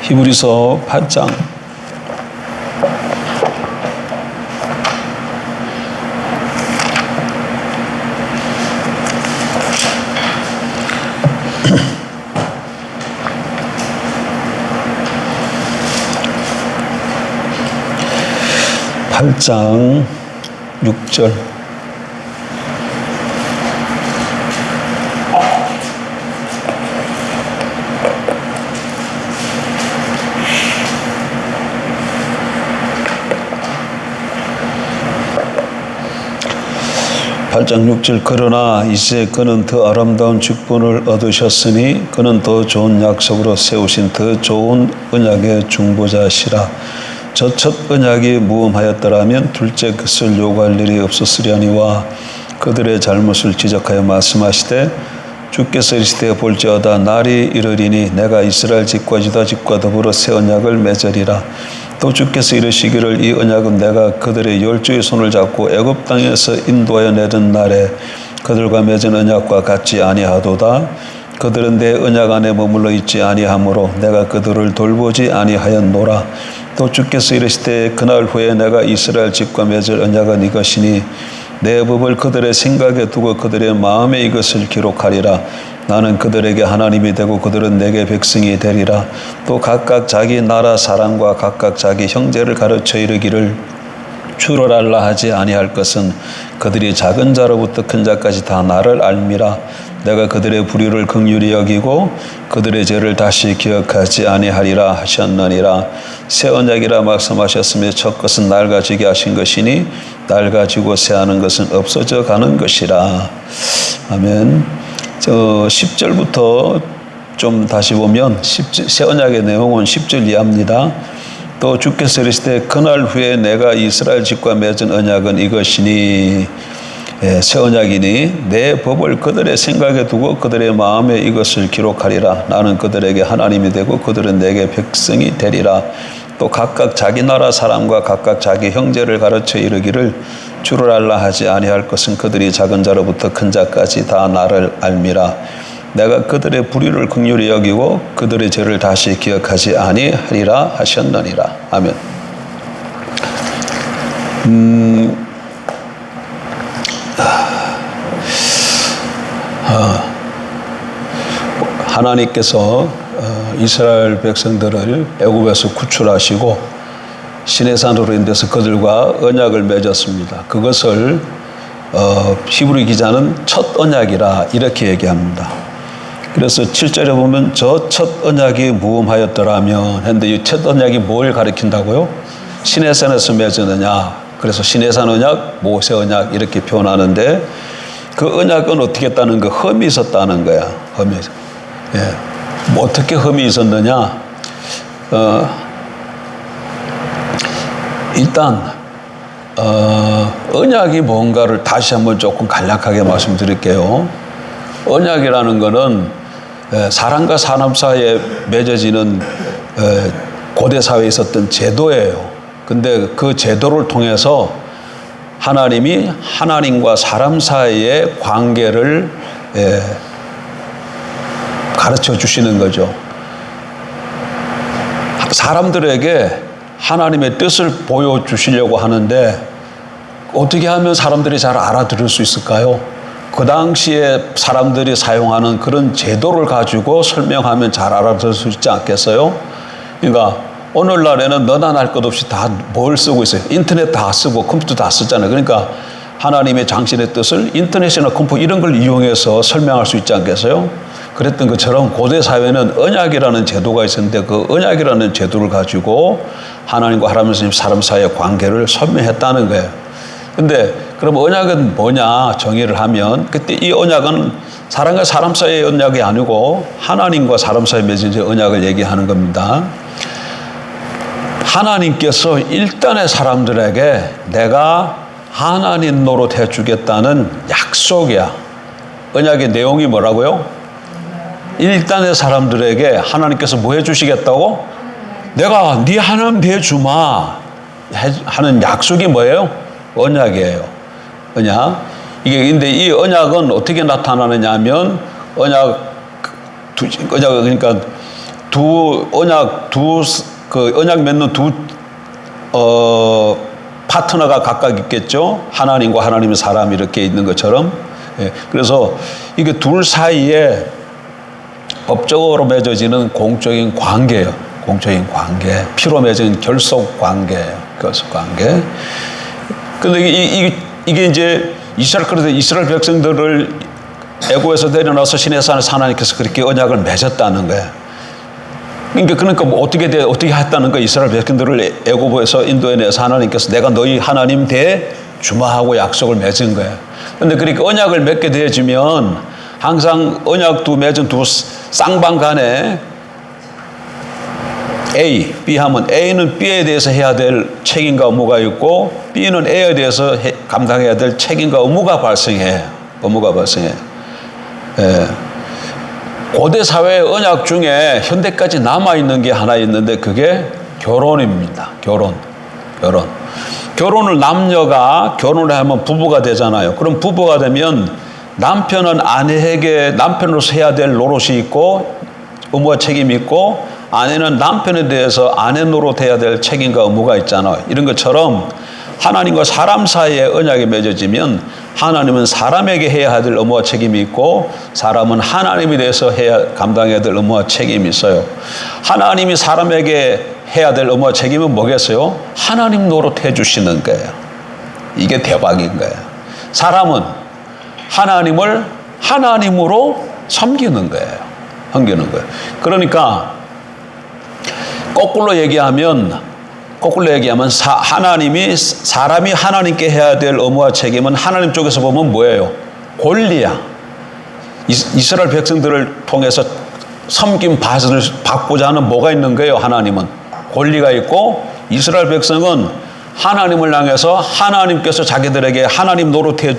히브리서 8장 팔장 6절. 팔장 6절. 그러나 이제 그는 더 아름다운 직분을 얻으셨으니 그는 더 좋은 약속으로 세우신 더 좋은 언약의 중보자시라. 저 첫 언약이 무험하였더라면 둘째 것을 요구할 일이 없었으려니와 그들의 잘못을 지적하여 말씀하시되 주께서 이르시되 볼지어다 날이 이르리니 내가 이스라엘 집과 유다 집과 더불어 새 언약을 맺으리라. 또 주께서 이르시기를 이 언약은 내가 그들의 열조의 손을 잡고 애굽 땅에서 인도하여 내던 날에 그들과 맺은 언약과 같지 아니하도다. 그들은 내 언약 안에 머물러 있지 아니하므로 내가 그들을 돌보지 아니하였노라. 또 주께서 이르시되 그날 후에 내가 이스라엘 집과 맺을 언약은 이것이니 내 법을 그들의 생각에 두고 그들의 마음에 이것을 기록하리라. 나는 그들에게 하나님이 되고 그들은 내게 백성이 되리라. 또 각각 자기 나라 사람과 각각 자기 형제를 가르쳐 이르기를 주를 알라 하지 아니할 것은 그들이 작은 자로부터 큰 자까지 다 나를 알미라. 내가 그들의 불의를 긍휼히 여기고 그들의 죄를 다시 기억하지 아니하리라 하셨느니라. 새 언약이라 말씀하셨으며 첫 것은 낡아지게 하신 것이니 낡아지고 새하는 것은 없어져 가는 것이라. 아멘. 10절부터 좀 다시 보면 새 언약의 내용은 10절 이하입니다. 또 주께서 이르시되 그날 후에 내가 이스라엘 집과 맺은 언약은 이것이니 새 언약이니 내 법을 그들의 생각에 두고 그들의 마음에 이것을 기록하리라. 나는 그들에게 하나님이 되고 그들은 내게 백성이 되리라. 또 각각 자기 나라 사람과 각각 자기 형제를 가르쳐 이르기를 주를 알라 하지 아니할 것은 그들이 작은 자로부터 큰 자까지 다 나를 알미라. 내가 그들의 불의를 긍휼히 여기고 그들의 죄를 다시 기억하지 아니하리라 하셨느니라. 아멘. 하나님께서 이스라엘 백성들을 애굽에서 구출하시고 시내산으로 인해서 그들과 언약을 맺었습니다. 그것을 히브리 기자는 첫 언약이라 이렇게 얘기합니다. 그래서 7절에 보면 저 첫 언약이 무험하였더라면 했는데 이 첫 언약이 뭘 가리킨다고요? 시내산에서 맺었느냐. 그래서 시내산 언약, 모세 언약 이렇게 표현하는데 그 언약은 어떻게 했다는 거? 흠이 있었다는 거야. 흠이. 예. 뭐 어떻게 흠이 있었느냐? 일단 언약이 뭔가를 다시 한번 조금 간략하게 말씀드릴게요. 언약이라는 거는 사람과 사람 사이에 맺어지는 고대 사회에 있었던 제도예요. 근데 그 제도를 통해서 하나님이 하나님과 사람 사이의 관계를 가르쳐 주시는 거죠. 사람들에게 하나님의 뜻을 보여주시려고 하는데 어떻게 하면 사람들이 잘 알아들을 수 있을까요? 그 당시에 사람들이 사용하는 그런 제도를 가지고 설명하면 잘 알아들을 수 있지 않겠어요? 그러니까 오늘날에는 너나 날 것 없이 다 뭘 쓰고 있어요? 인터넷 다 쓰고 컴퓨터 다 쓰잖아요. 그러니까 하나님의 장신의 뜻을 인터넷이나 컴퓨터 이런 걸 이용해서 설명할 수 있지 않겠어요? 그랬던 것처럼 고대 사회는 언약이라는 제도가 있었는데 그 언약이라는 제도를 가지고 하나님과 하나님 사람 사이의 관계를 설명했다는 거예요. 근데 그럼 언약은 뭐냐 정의를 하면 그때 이 언약은 사람과 사람 사이의 언약이 아니고 하나님과 사람 사이에 맺은 언약을 얘기하는 겁니다. 하나님께서 일단의 사람들에게 내가 하나님 노릇해 주겠다는 약속이야. 언약의 내용이 뭐라고요? 일단의 사람들에게 하나님께서 뭐 해주시겠다고? 내가 네 하나님 되어주마 하는 약속이 뭐예요? 언약이에요. 언약. 이게 근데 이 언약은 어떻게 나타나느냐 하면 언약 그러니까 언약 맺는 파트너가 각각 있겠죠. 하나님과 하나님의 사람이 이렇게 있는 것처럼. 예, 그래서 이게 둘 사이에 법적으로 맺어지는 공적인 관계예요. 공적인 관계. 피로 맺은 결속 관계예요. 결속 관계. 근데 이게 이제 이스라엘 백성들을 애고에서 내려놔서 시내산에서 하나님께서 그렇게 언약을 맺었다는 거예요. 그러니까 뭐 어떻게 했다는 거예요. 이스라엘 백성들을 애고에서 인도에 내서 하나님께서 내가 너희 하나님 대 주마하고 약속을 맺은 거예요. 근데 그렇게 언약을 맺게 되어지면 항상 언약도 맺은 두 쌍방 간에 A, B 하면 A는 B에 대해서 해야 될 책임과 의무가 있고 B는 A에 대해서 감당해야 될 책임과 의무가 발생해요. 예. 고대 사회의 언약 중에 현대까지 남아있는 게 하나 있는데 그게 결혼입니다. 결혼을 남녀가 결혼을 하면 부부가 되잖아요. 그럼 부부가 되면 남편은 아내에게 남편으로서 해야 될 노릇이 있고 의무와 책임이 있고 아내는 남편에 대해서 아내 노릇해야 될 책임과 의무가 있잖아요. 이런 것처럼 하나님과 사람 사이에 언약이 맺어지면 하나님은 사람에게 해야 될 의무와 책임이 있고 사람은 하나님에 대해서 감당해야 될 의무와 책임이 있어요. 하나님이 사람에게 해야 될 의무와 책임은 뭐겠어요? 하나님 노릇해 주시는 거예요. 이게 대박인 거예요. 사람은 하나님을 하나님으로 섬기는 거예요. 그러니까 거꾸로 얘기하면 사람이 하나님께 해야 될 의무와 책임은 하나님 쪽에서 보면 뭐예요? 권리야. 이스라엘 백성들을 통해서 섬김 받고자 하는 뭐가 있는 거예요? 하나님은 권리가 있고 이스라엘 백성은 하나님을 향해서 하나님께서 자기들에게 하나님 노릇해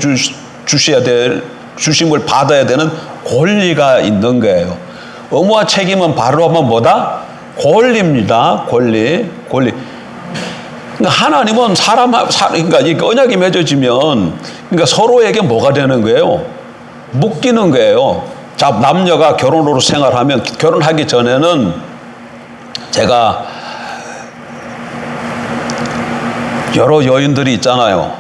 주심을 받아야 되는 권리가 있는 거예요. 의무와 책임은 바로 하면 뭐다? 권리입니다. 권리. 그러니까 하나님은 그러니까 이 언약이 맺어지면 그러니까 서로에게 뭐가 되는 거예요? 묶이는 거예요. 자, 남녀가 결혼으로 생활하면 결혼하기 전에는 제가 여러 여인들이 있잖아요.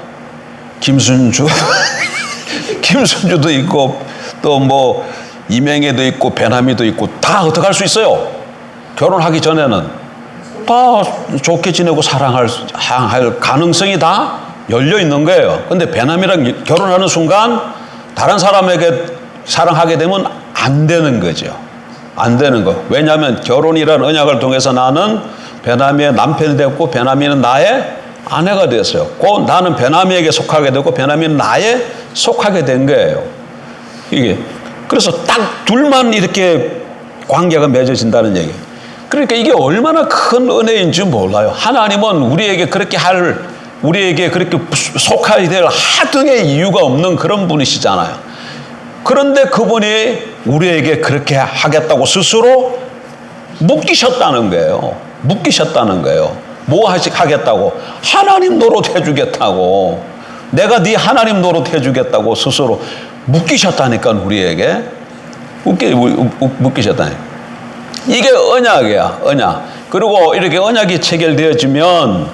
김순주도 있고 또 뭐 이명애도 있고 배남이도 있고 다 어떻게 할 수 있어요? 결혼하기 전에는 다 좋게 지내고 사랑할 가능성이 다 열려 있는 거예요. 근데 배남이랑 결혼하는 순간 다른 사람에게 사랑하게 되면 안 되는 거죠. 안 되는 거. 왜냐하면 결혼이라는 언약을 통해서 나는 배남이의 남편이 됐고 배남이는 나의 아내가 됐어요. 나는 배남이에게 속하게 되고 배남이는 나에 속하게 된 거예요. 이게 그래서 딱 둘만 이렇게 관계가 맺어진다는 얘기예요. 그러니까 이게 얼마나 큰 은혜인지 몰라요. 하나님은 우리에게 그렇게 속하게 될 하등의 이유가 없는 그런 분이시잖아요. 그런데 그분이 우리에게 그렇게 하겠다고 스스로 묶이셨다는 거예요. 뭐 하겠다고? 하나님 노릇 해주겠다고. 내가 네 하나님 노릇 해주겠다고 스스로 묶이셨다니까 우리에게. 묶이셨다니까. 이게 언약이야, 언약. 그리고 이렇게 언약이 체결되어지면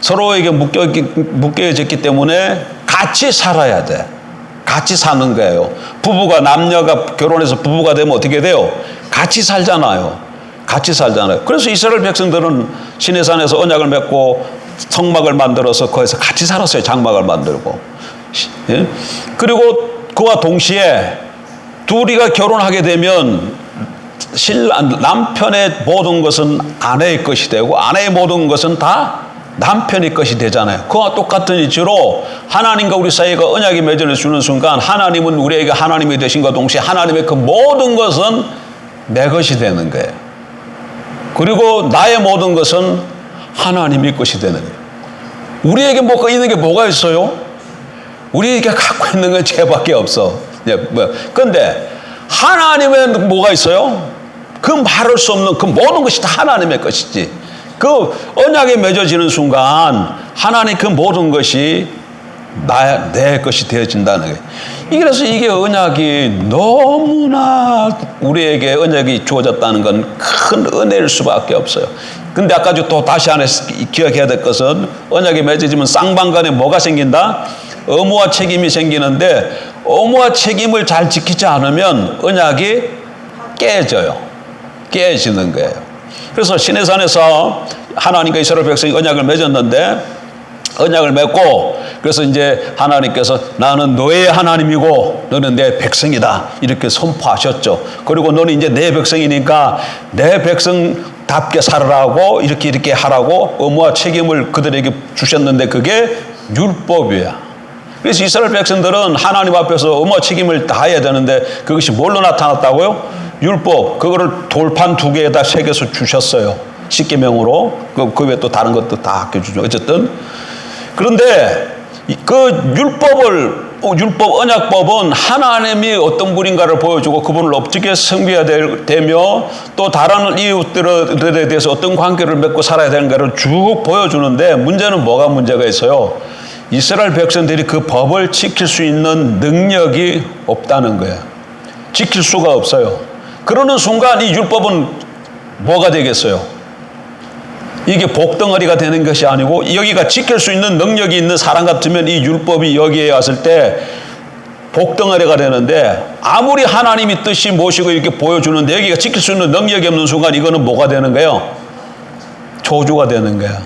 서로에게 묶여졌기 때문에 같이 살아야 돼. 같이 사는 거예요. 남녀가 결혼해서 부부가 되면 어떻게 돼요? 같이 살잖아요. 그래서 이스라엘 백성들은 시내산에서 언약을 맺고 성막을 만들어서 거기서 같이 살았어요. 장막을 만들고. 예? 그리고 그와 동시에 둘이가 결혼하게 되면 남편의 모든 것은 아내의 것이 되고 아내의 모든 것은 다 남편의 것이 되잖아요. 그와 똑같은 이치로 하나님과 우리 사이가 언약이 맺어주는 순간 하나님은 우리에게 하나님이 되신과 동시에 하나님의 그 모든 것은 내 것이 되는 거예요. 그리고 나의 모든 것은 하나님의 것이 되는 거예요. 우리에게 있는 게 뭐가 있어요? 우리에게 갖고 있는 건 죄밖에 없어. 그런데 하나님의 뭐가 있어요? 그 말할 수 없는 그 모든 것이 다 하나님의 것이지. 그 언약에 맺어지는 순간 하나님 그 모든 것이 내 것이 되어진다는 거예요. 그래서 이게 언약이 너무나 우리에게 언약이 주어졌다는 건 큰 은혜일 수밖에 없어요. 근데 아까 또 다시 안에 기억해야 될 것은 언약이 맺어지면 쌍방간에 뭐가 생긴다? 의무와 책임이 생기는데 의무와 책임을 잘 지키지 않으면 언약이 깨져요. 깨지는 거예요. 그래서 시내산에서 하나님과 이스라엘 백성이 언약을 맺었는데 언약을 맺고 그래서 이제 하나님께서 나는 너의 하나님이고 너는 내 백성이다 이렇게 선포하셨죠. 그리고 너는 이제 내 백성이니까 내 백성답게 살으라고 이렇게 하라고 의무와 책임을 그들에게 주셨는데 그게 율법이야. 그래서 이스라엘 백성들은 하나님 앞에서 의무와 책임을 다해야 되는데 그것이 뭘로 나타났다고요? 율법. 그거를 돌판 2개에다 새겨서 주셨어요. 십계명으로. 그 외에 또 다른 것도 다 아껴주죠. 어쨌든 그런데 그 율법 언약법은 하나님이 어떤 분인가를 보여주고 그분을 어떻게 섬겨야 되며 또 다른 이웃들에 대해서 어떤 관계를 맺고 살아야 되는가를 쭉 보여주는데 문제는 뭐가 문제가 있어요? 이스라엘 백성들이 그 법을 지킬 수 있는 능력이 없다는 거예요. 지킬 수가 없어요. 그러는 순간 이 율법은 뭐가 되겠어요? 이게 복덩어리가 되는 것이 아니고 여기가 지킬 수 있는 능력이 있는 사람 같으면 이 율법이 여기에 왔을 때 복덩어리가 되는데 아무리 하나님이 뜻이 무엇이고 이렇게 보여주는데 여기가 지킬 수 있는 능력이 없는 순간 이거는 뭐가 되는 거예요? 저주가 되는 거야.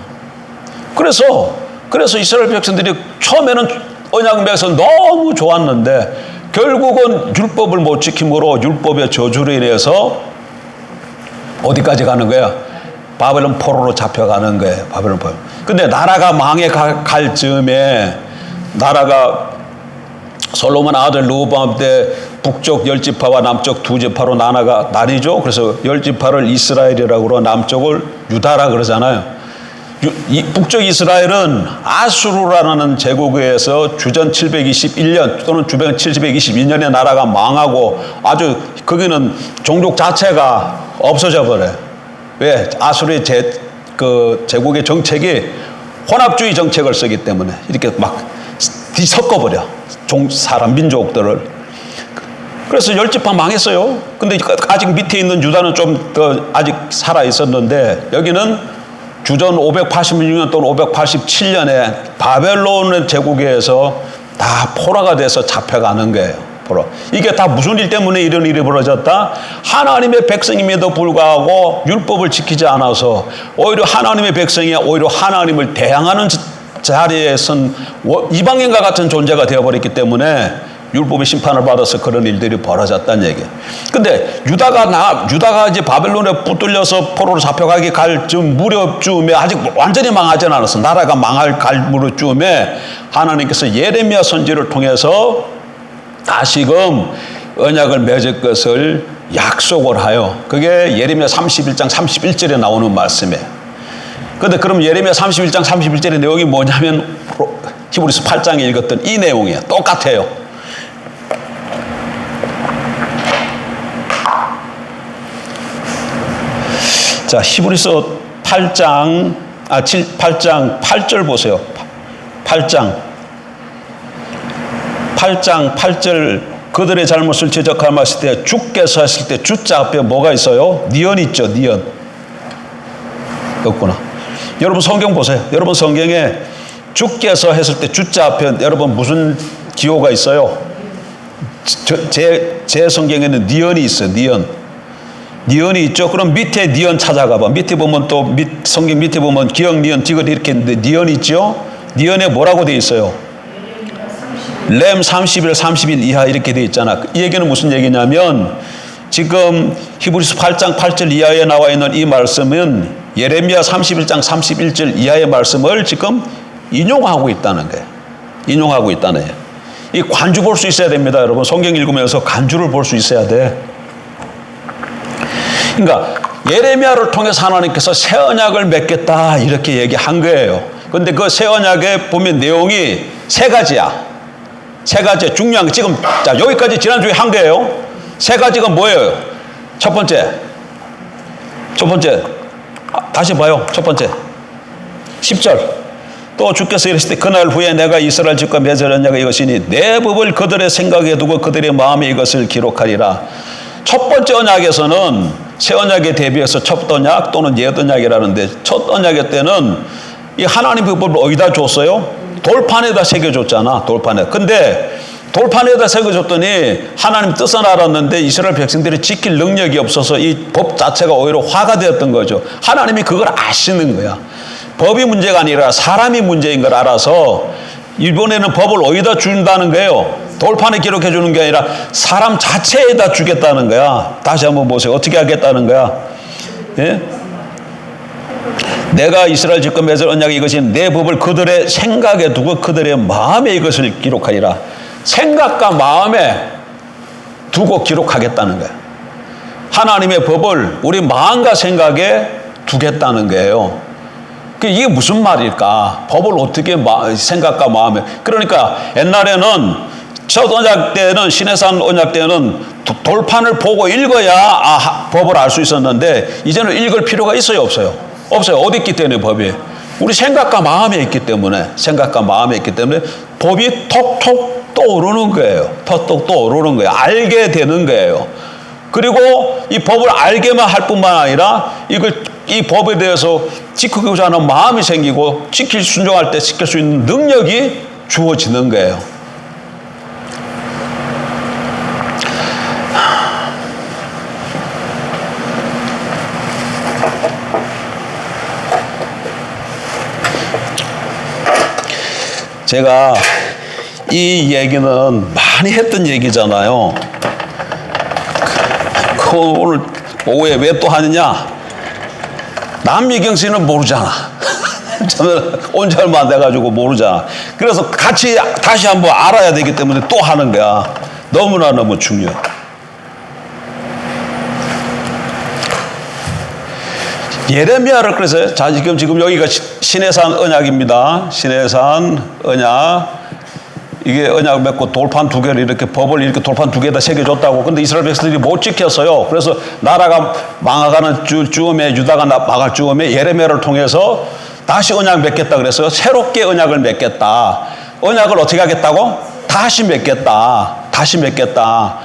그래서 이스라엘 백성들이 처음에는 언약 맺어서 너무 좋았는데 결국은 율법을 못 지킴으로 율법의 저주로 인해서 어디까지 가는 거야? 바벨론 포로로 잡혀가는 거예요. 바벨론 포로. 근데 나라가 망해 갈 즈음에 나라가 솔로몬 아들 르호보암 때 북쪽 10지파와 남쪽 2지파로 나뉘죠. 그래서 10지파를 이스라엘이라고 그러고 남쪽을 유다라 그러잖아요. 북쪽 이스라엘은 아수르라는 제국에 의해서 주전 721년 또는 주변 722년에 나라가 망하고 아주 거기는 종족 자체가 없어져 버려요. 왜? 아수르의 제국의 정책이 혼합주의 정책을 쓰기 때문에 이렇게 막 뒤섞어버려. 사람, 민족들을. 그래서 10지파 망했어요. 근데 아직 밑에 있는 유다는 좀 더 아직 살아 있었는데 여기는 주전 586년 또는 587년에 바벨론 제국에 의해서 다 포로가 돼서 잡혀가는 거예요. 이게 다 무슨 일 때문에 이런 일이 벌어졌다? 하나님의 백성임에도 불구하고 율법을 지키지 않아서 오히려 하나님의 백성이 오히려 하나님을 대항하는 자리에 선 이방인과 같은 존재가 되어버렸기 때문에 율법의 심판을 받아서 그런 일들이 벌어졌다는 얘기예요. 근데 유다가 이제 바벨론에 붙들려서 포로로 잡혀가기 갈 무렵쯤에 아직 완전히 망하지 않았어. 나라가 망할 무렵쯤에 하나님께서 예레미야 선지를 통해서 다시금 언약을 맺을 것을 약속을 하여 그게 예레미야 31장 31절에 나오는 말씀이에요. 그런데 그럼 예레미야 31장 31절의 내용이 뭐냐면 히브리서 8장에 읽었던 이 내용이에요. 똑같아요. 자, 히브리서 8장 8절 보세요. 8장 8절 그들의 잘못을 지적하였을 때 주께서 했을 때 주자 앞에 뭐가 있어요? 니언 있죠. 니언. 없구나. 여러분 성경 보세요. 여러분 성경에 주께서 했을 때 주자 앞에 여러분 무슨 기호가 있어요? 제 성경에는 니언이 있어요. 니언이 있죠. 그럼 밑에 니언 찾아가 봐. 밑에 보면 또 성경 밑에 보면 기역 니언 디귿 이렇게 있는데 니언이 있죠. 니언에 뭐라고 돼 있어요? 램 30일 30일 이하 이렇게 돼 있잖아. 이 얘기는 무슨 얘기냐면 지금 히브리서 8장 8절 이하에 나와 있는 이 말씀은 예레미야 31장 31절 이하의 말씀을 지금 인용하고 있다는 거예요. 인용하고 있다는 거예요. 이 관주 볼 수 있어야 됩니다. 여러분 성경 읽으면서 관주를 볼 수 있어야 돼. 그러니까 예레미야를 통해서 하나님께서 새 언약을 맺겠다 이렇게 얘기한 거예요. 그런데 그 새 언약에 보면 내용이 세 가지야. 세 가지 중요한 거 지금 자 여기까지 지난주에 한 거예요. 세 가지가 뭐예요? 첫 번째 다시 봐요. 첫 번째 10절 또 주께서 이르시되 그날 후에 내가 이스라엘 집과 맺을 언약이 이것이니 내 법을 그들의 생각에 두고 그들의 마음에 이것을 기록하리라. 첫 번째 언약에서는 새 언약에 대비해서 첫 언약 또는 옛 언약이라는데, 첫 언약의 때는 이 하나님의 법을 어디다 줬어요? 돌판에다 새겨줬잖아. 돌판에. 근데 돌판에다 새겨줬더니 하나님 뜻은 알았는데 이스라엘 백성들이 지킬 능력이 없어서 이 법 자체가 오히려 화가 되었던 거죠. 하나님이 그걸 아시는 거야. 법이 문제가 아니라 사람이 문제인 걸 알아서 이번에는 법을 어디다 준다는 거예요? 돌판에 기록해 주는 게 아니라 사람 자체에다 주겠다는 거야. 다시 한번 보세요. 어떻게 하겠다는 거야? 예? 내가 이스라엘 집과 맺을 언약이 이것이 내 법을 그들의 생각에 두고 그들의 마음에 이것을 기록하리라. 생각과 마음에 두고 기록하겠다는 거예요. 하나님의 법을 우리 마음과 생각에 두겠다는 거예요. 이게 무슨 말일까? 법을 어떻게 생각과 마음에. 그러니까 옛날에는 첫 언약 때는, 시내산 언약 때는 돌판을 보고 읽어야 법을 알 수 있었는데 이제는 읽을 필요가 있어요, 없어요? 없어요. 어디 있기 때문에 법이? 우리 생각과 마음에 있기 때문에, 생각과 마음에 있기 때문에 법이 톡톡 떠오르는 거예요. 톡톡 떠오르는 거예요. 알게 되는 거예요. 그리고 이 법을 알게만 할 뿐만 아니라 이 법에 대해서 지키고자 하는 마음이 생기고 순종할 때 지킬 수 있는 능력이 주어지는 거예요. 제가 이 얘기는 많이 했던 얘기잖아요. 오늘 오후에 왜 또 하느냐? 남미경 씨는 모르잖아. 저는 온 지 얼마 안 돼가지고 모르잖아. 그래서 같이 다시 한번 알아야 되기 때문에 또 하는 거야. 너무나 중요해. 예레미야를 그래서 자 지금 여기가 시내산 언약입니다. 시내산 언약. 이게 언약을 맺고 돌판 2개를 이렇게 법을 이렇게 돌판 2개에다 새겨줬다고. 근데 이스라엘 백성들이 못 지켰어요. 그래서 나라가 망하가는 즈음에, 유다가 망할 즈음에 예레미야를 통해서 다시 언약 맺겠다 그래서 새롭게 언약을 맺겠다. 언약을 어떻게 하겠다고? 다시 맺겠다. 다시 맺겠다.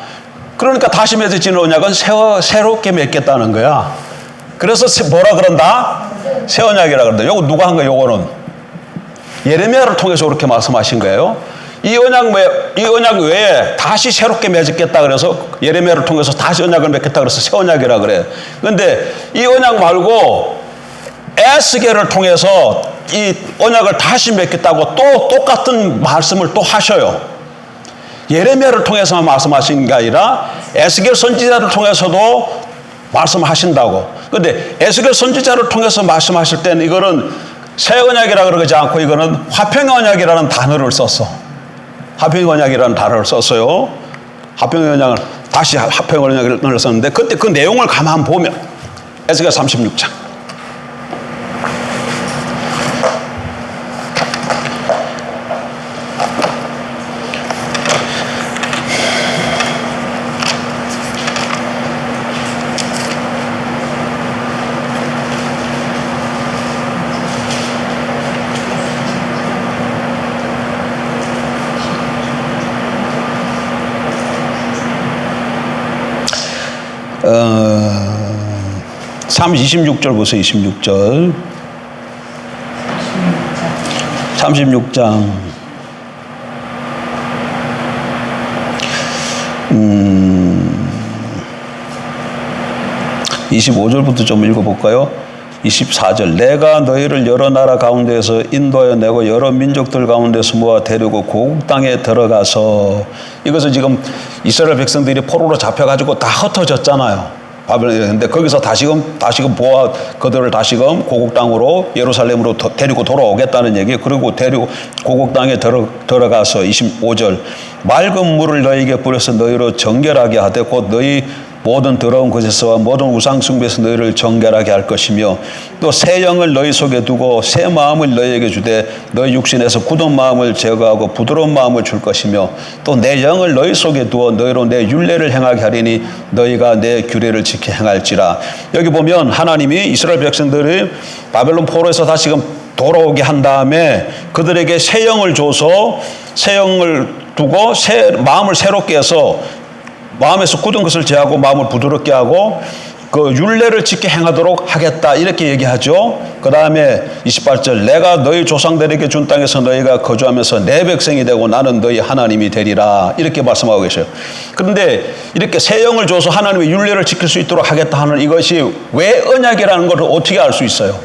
그러니까 다시 맺어지는 언약은 새롭게 맺겠다는 거야. 그래서 뭐라 그런다? 새 언약이라 그런다. 요거 누가 한 거야? 요거는 예레미야를 통해서 그렇게 말씀하신 거예요. 이 언약 외에 다시 새롭게 맺겠다 그래서 예레미야를 통해서 다시 언약을 맺겠다 그래서 새 언약이라 그래. 그런데 이 언약 말고 에스겔을 통해서 이 언약을 다시 맺겠다고 또 똑같은 말씀을 또 하셔요. 예레미야를 통해서만 말씀하신 게 아니라 에스겔 선지자를 통해서도 말씀하신다고. 그런데 에스겔 선지자를 통해서 말씀하실 때는 이거는 새 언약이라 그러지 않고 이거는 화평의 언약이라는 단어를 썼어. 화평의 언약이라는 단어를 썼어요. 화평의 언약을 다시 화평의 언약을 썼는데 그때 그 내용을 가만 보면 에스겔 36장. 어, 26절 보세요. 26절. 36장. 25절부터 좀 읽어볼까요? 24절. 내가 너희를 여러 나라 가운데에서 인도하여 내고 여러 민족들 가운데서 모아 데리고 고국 땅에 들어가서, 이것은 지금 이스라엘 백성들이 포로로 잡혀가지고 다 흩어졌잖아요. 근데 거기서 다시금 보아 그들을 다시금 고국 땅으로 예루살렘으로 데리고 돌아오겠다는 얘기. 그리고 데리고 고국 땅에 들어가서 25절. 맑은 물을 너희에게 뿌려서 너희로 정결하게 하되 곧 너희 모든 더러운 것에서와 모든 우상 숭배에서 너희를 정결하게 할 것이며, 또 새 영을 너희 속에 두고 새 마음을 너희에게 주되 너희 육신에서 굳은 마음을 제거하고 부드러운 마음을 줄 것이며, 또 내 영을 너희 속에 두어 너희로 내 율례를 행하게 하리니 너희가 내 규례를 지켜 행할지라. 여기 보면 하나님이 이스라엘 백성들이 바벨론 포로에서 다시금 돌아오게 한 다음에 그들에게 새 영을 줘서 새 영을 두고 마음을 새롭게 해서 마음에서 굳은 것을 제하고 마음을 부드럽게 하고 그 율례를 지켜 행하도록 하겠다 이렇게 얘기하죠. 그 다음에 28절 내가 너희 조상들에게 준 땅에서 너희가 거주하면서 내 백성이 되고 나는 너희 하나님이 되리라 이렇게 말씀하고 계셔요. 그런데 이렇게 새 영을 줘서 하나님의 율례를 지킬 수 있도록 하겠다 하는 이것이 왜 언약이라는 것을 어떻게 알 수 있어요?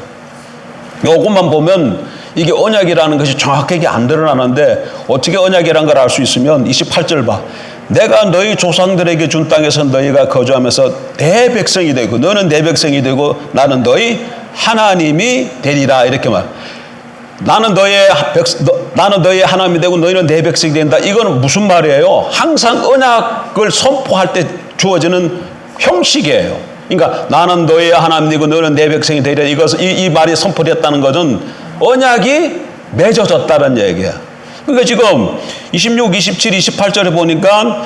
요것만 보면 이게 언약이라는 것이 정확하게 안 드러나는데 어떻게 언약이라는 걸 알 수 있으면 28절 봐. 내가 너희 조상들에게 준 땅에서 너희가 거주하면서 내 백성이 되고 너는 내 백성이 되고 나는 너희 하나님이 되리라 이렇게 말. 나는 너의 하나님이 되고 너희는 내 백성이 된다. 이거는 무슨 말이에요? 항상 언약을 선포할 때 주어지는 형식이에요. 그러니까 나는 너의 하나님이고 너는 내 백성이 되리라. 이 말이 선포됐다는 것은 언약이 맺어졌다는 얘기야. 그러니까 지금 26, 27, 28절에 보니까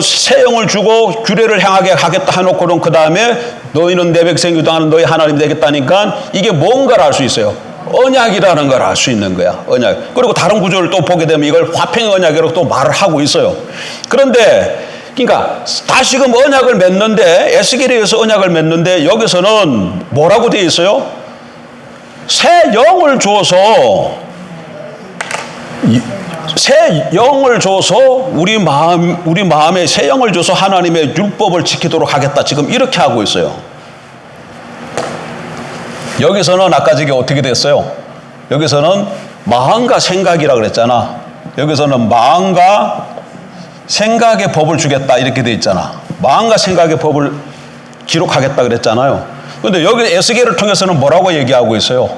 새 영을 주고 규례를 행하게 하겠다 해놓고는 그 다음에 너희는 내 백성이고 나는 너희 하나님이 되겠다니까 이게 뭔가를 알 수 있어요. 언약이라는 걸 알 수 있는 거야. 언약. 그리고 다른 구절을 또 보게 되면 이걸 화평의 언약이라고 또 말을 하고 있어요. 그런데 그러니까 다시금 언약을 맺는데 에스겔에 의해서 언약을 맺는데 여기서는 뭐라고 되어 있어요? 새 영을 줘서 우리 마음에 새 영을 줘서 하나님의 율법을 지키도록 하겠다. 지금 이렇게 하고 있어요. 여기서는 아까 저게 어떻게 됐어요? 여기서는 마음과 생각이라고 그랬잖아. 여기서는 마음과 생각의 법을 주겠다 이렇게 돼 있잖아. 마음과 생각의 법을 기록하겠다 그랬잖아요. 그런데 여기 에스겔을 통해서는 뭐라고 얘기하고 있어요?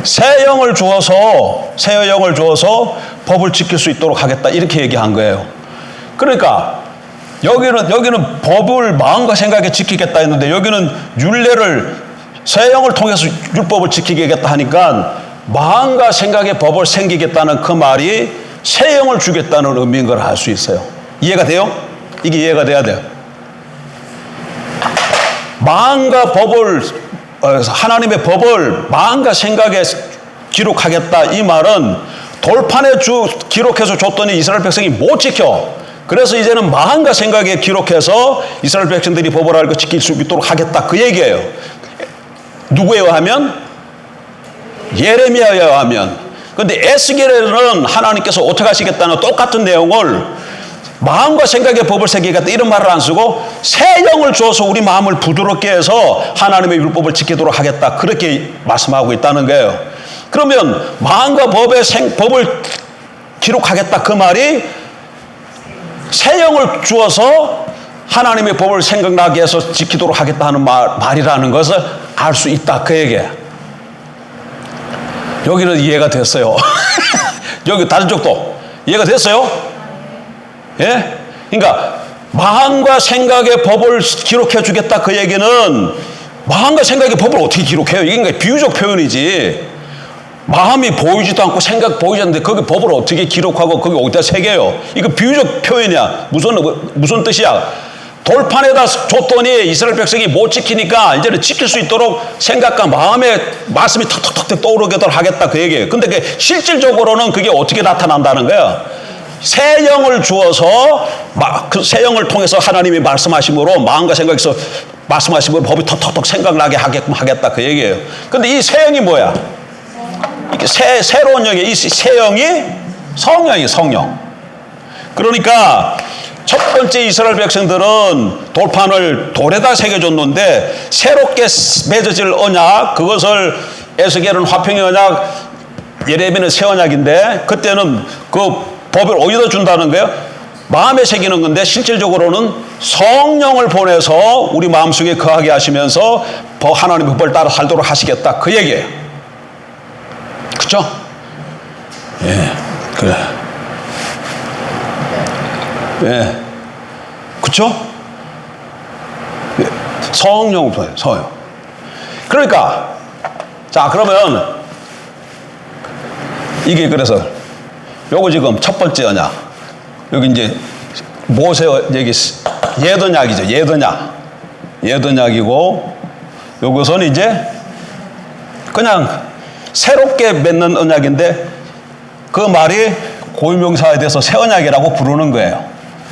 새 영을 주어서 법을 지킬 수 있도록 하겠다 이렇게 얘기한 거예요. 그러니까 여기는 법을 마음과 생각에 지키겠다 했는데 여기는 율례를 새 영을 통해서 율법을 지키겠다 하니까 마음과 생각의 법을 생기겠다는 그 말이 새 영을 주겠다는 의미인 걸 알 수 있어요. 이해가 돼요? 이게 이해가 돼야 돼요. 마음과 법을 하나님의 법을 마음과 생각에 기록하겠다 이 말은 돌판에 기록해서 줬더니 이스라엘 백성이 못 지켜. 그래서 이제는 마음과 생각에 기록해서 이스라엘 백성들이 법을 알고 지킬 수 있도록 하겠다 그 얘기예요. 누구에 의하면? 예레미야에 의하면. 그런데 에스겔에는 하나님께서 어떻게 하시겠다는 똑같은 내용을 마음과 생각의 법을 새기겠다 이런 말을 안 쓰고 새 영을 주어서 우리 마음을 부드럽게 해서 하나님의 율법을 지키도록 하겠다 그렇게 말씀하고 있다는 거예요. 그러면 마음과 법을 기록하겠다 그 말이 새 영을 주어서 하나님의 법을 생각나게 해서 지키도록 하겠다 하는 말이라는 것을 알 수 있다 그 얘기예요. 여기는 이해가 됐어요. 여기 다른 쪽도 이해가 됐어요? 예? 그러니까 마음과 생각의 법을 기록해 주겠다 그 얘기는 마음과 생각의 법을 어떻게 기록해요? 이게 그러니까 비유적 표현이지. 마음이 보이지도 않고 생각 보이지 않는데 거기 법을 어떻게 기록하고 거기 어디다 새겨요? 이거 비유적 표현이야. 무슨 뜻이야? 돌판에다 줬더니 이스라엘 백성이 못 지키니까 이제는 지킬 수 있도록 생각과 마음의 말씀이 턱턱턱 떠오르게 하겠다 그 얘기예요. 근데 실질적으로는 그게 어떻게 나타난다는 거야? 새 영을 주어서 그 새 영을 통해서 하나님이 말씀하심으로 마음과 생각에서 말씀하심으로 법이 턱턱턱 생각나게 하게끔 하겠다 그 얘기예요. 근데 이 새 영이 뭐야? 이게 새로운 영이 이 새 영이 성령이 성령. 그러니까 첫 번째 이스라엘 백성들은 돌판을 돌에다 새겨줬는데 새롭게 맺어질 언약 그것을 에스겔은 화평의 언약 예레미야는 새 언약인데 그때는 그 법을 어디다 준다는 거예요? 마음에 새기는 건데 실질적으로는 성령을 보내서 우리 마음속에 거하게 하시면서 하나님의 법을 따라 살도록 하시겠다 그 얘기예요. 그렇죠? 예, 그래. 예, 그렇죠? 예, 성령을 보내요. 성령. 그러니까 자 그러면 이게 그래서 요거 지금 첫 번째 언약. 여기 이제 모세 여기 옛 언약이죠. 옛 언약. 옛 언약이고 요것은 이제 그냥 새롭게 맺는 언약인데 그 말이 고유명사에 대해서 새 언약이라고 부르는 거예요.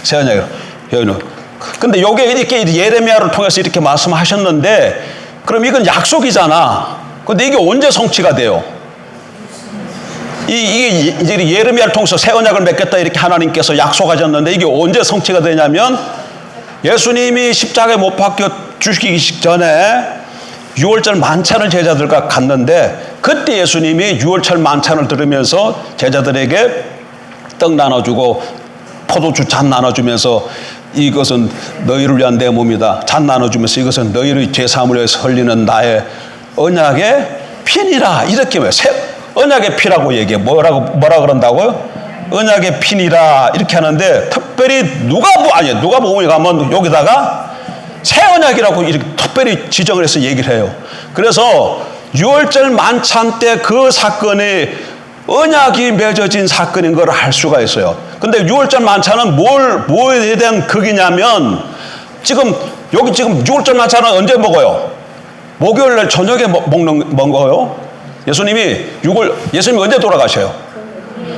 새 언약이라고. 근데 요게 이렇게 예레미야를 통해서 이렇게 말씀하셨는데 그럼 이건 약속이잖아. 근데 이게 언제 성취가 돼요? 이게 이제 예레미야를 통해서 새 언약을 맺겠다 이렇게 하나님께서 약속하셨는데 이게 언제 성취가 되냐면 예수님이 십자가에 못 박혀 죽이기 전에 유월절 만찬을 제자들과 갔는데 그때 예수님이 유월절 만찬을 들으면서 제자들에게 떡 나눠주고 포도주 잔 나눠주면서 이것은 너희를 위한 내 몸이다. 잔 나눠주면서 이것은 너희의 죄사함을 위해서 흘리는 나의 언약의 피니라. 이렇게 왜 언약의 피라고 얘기해. 뭐라 그런다고요? 언약의 피니라 이렇게 하는데 특별히 누가복음에 가면 여기다가 새 언약이라고 이렇게 특별히 지정을 해서 얘기를 해요. 그래서 유월절 만찬 때 그 사건이 언약이 맺어진 사건인 걸 알 수가 있어요. 근데 유월절 만찬은 뭐에 대한 극이냐면 지금 유월절 만찬은 언제 먹어요? 목요일 날 저녁에 먹어요. 예수님이 언제 돌아가셔요?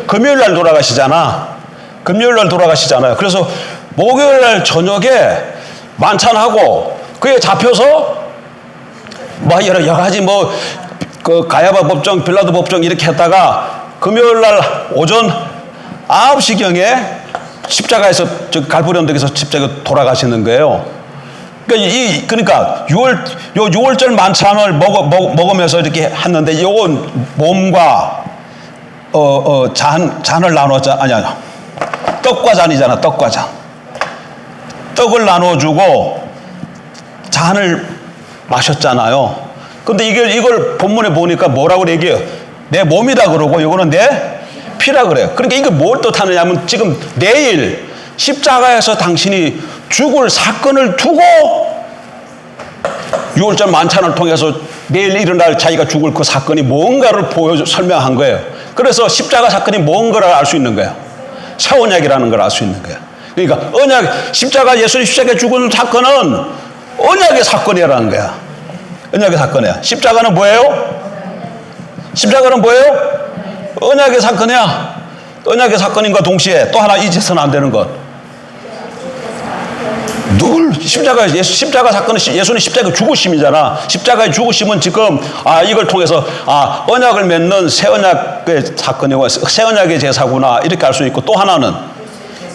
금요일 날 돌아가시잖아. 금요일 날 돌아가시잖아요. 그래서 목요일 날 저녁에 만찬하고 그에 잡혀서 뭐 여러 가지 그 가야바 법정, 빌라도 법정 이렇게 했다가 금요일 날 오전 9시경에 십자가에서 갈보리 언덕에서 십자가 돌아가시는 거예요. 그러니까 유월절 만찬을 먹으면서 이렇게 했는데 요건 몸과 잔을 나눴잖아. 떡과 잔이잖아. 떡과 잔. 떡을 나눠주고 잔을 마셨잖아요. 근데 이걸 본문에 보니까 뭐라고 얘기해요? 내 몸이다 그러고 이거는 내 피라 그래요. 그러니까 이게 뭘 뜻하느냐면 지금 내일 십자가에서 당신이 죽을 사건을 두고 유월절 만찬을 통해서 내일 일어날 자기가 죽을 그 사건이 뭔가를 설명한 거예요. 그래서 십자가 사건이 뭔가를 알 수 있는 거예요. 새 언약이라는 걸 알 수 있는 거예요. 그러니까 예수님 십자가에 죽은 사건은 언약의 사건이라는 거야. 언약의 사건이야. 십자가는 뭐예요? 언약의 사건이야. 언약의 사건인과 동시에 또 하나 잊어서는 안 되는 것. 십자가 사건은 예수님 십자가의 죽으심이잖아. 십자가의 죽으심은 지금 이걸 통해서 언약을 맺는 새 언약의 사건이고 새 언약의 제사구나 이렇게 알 수 있고 또 하나는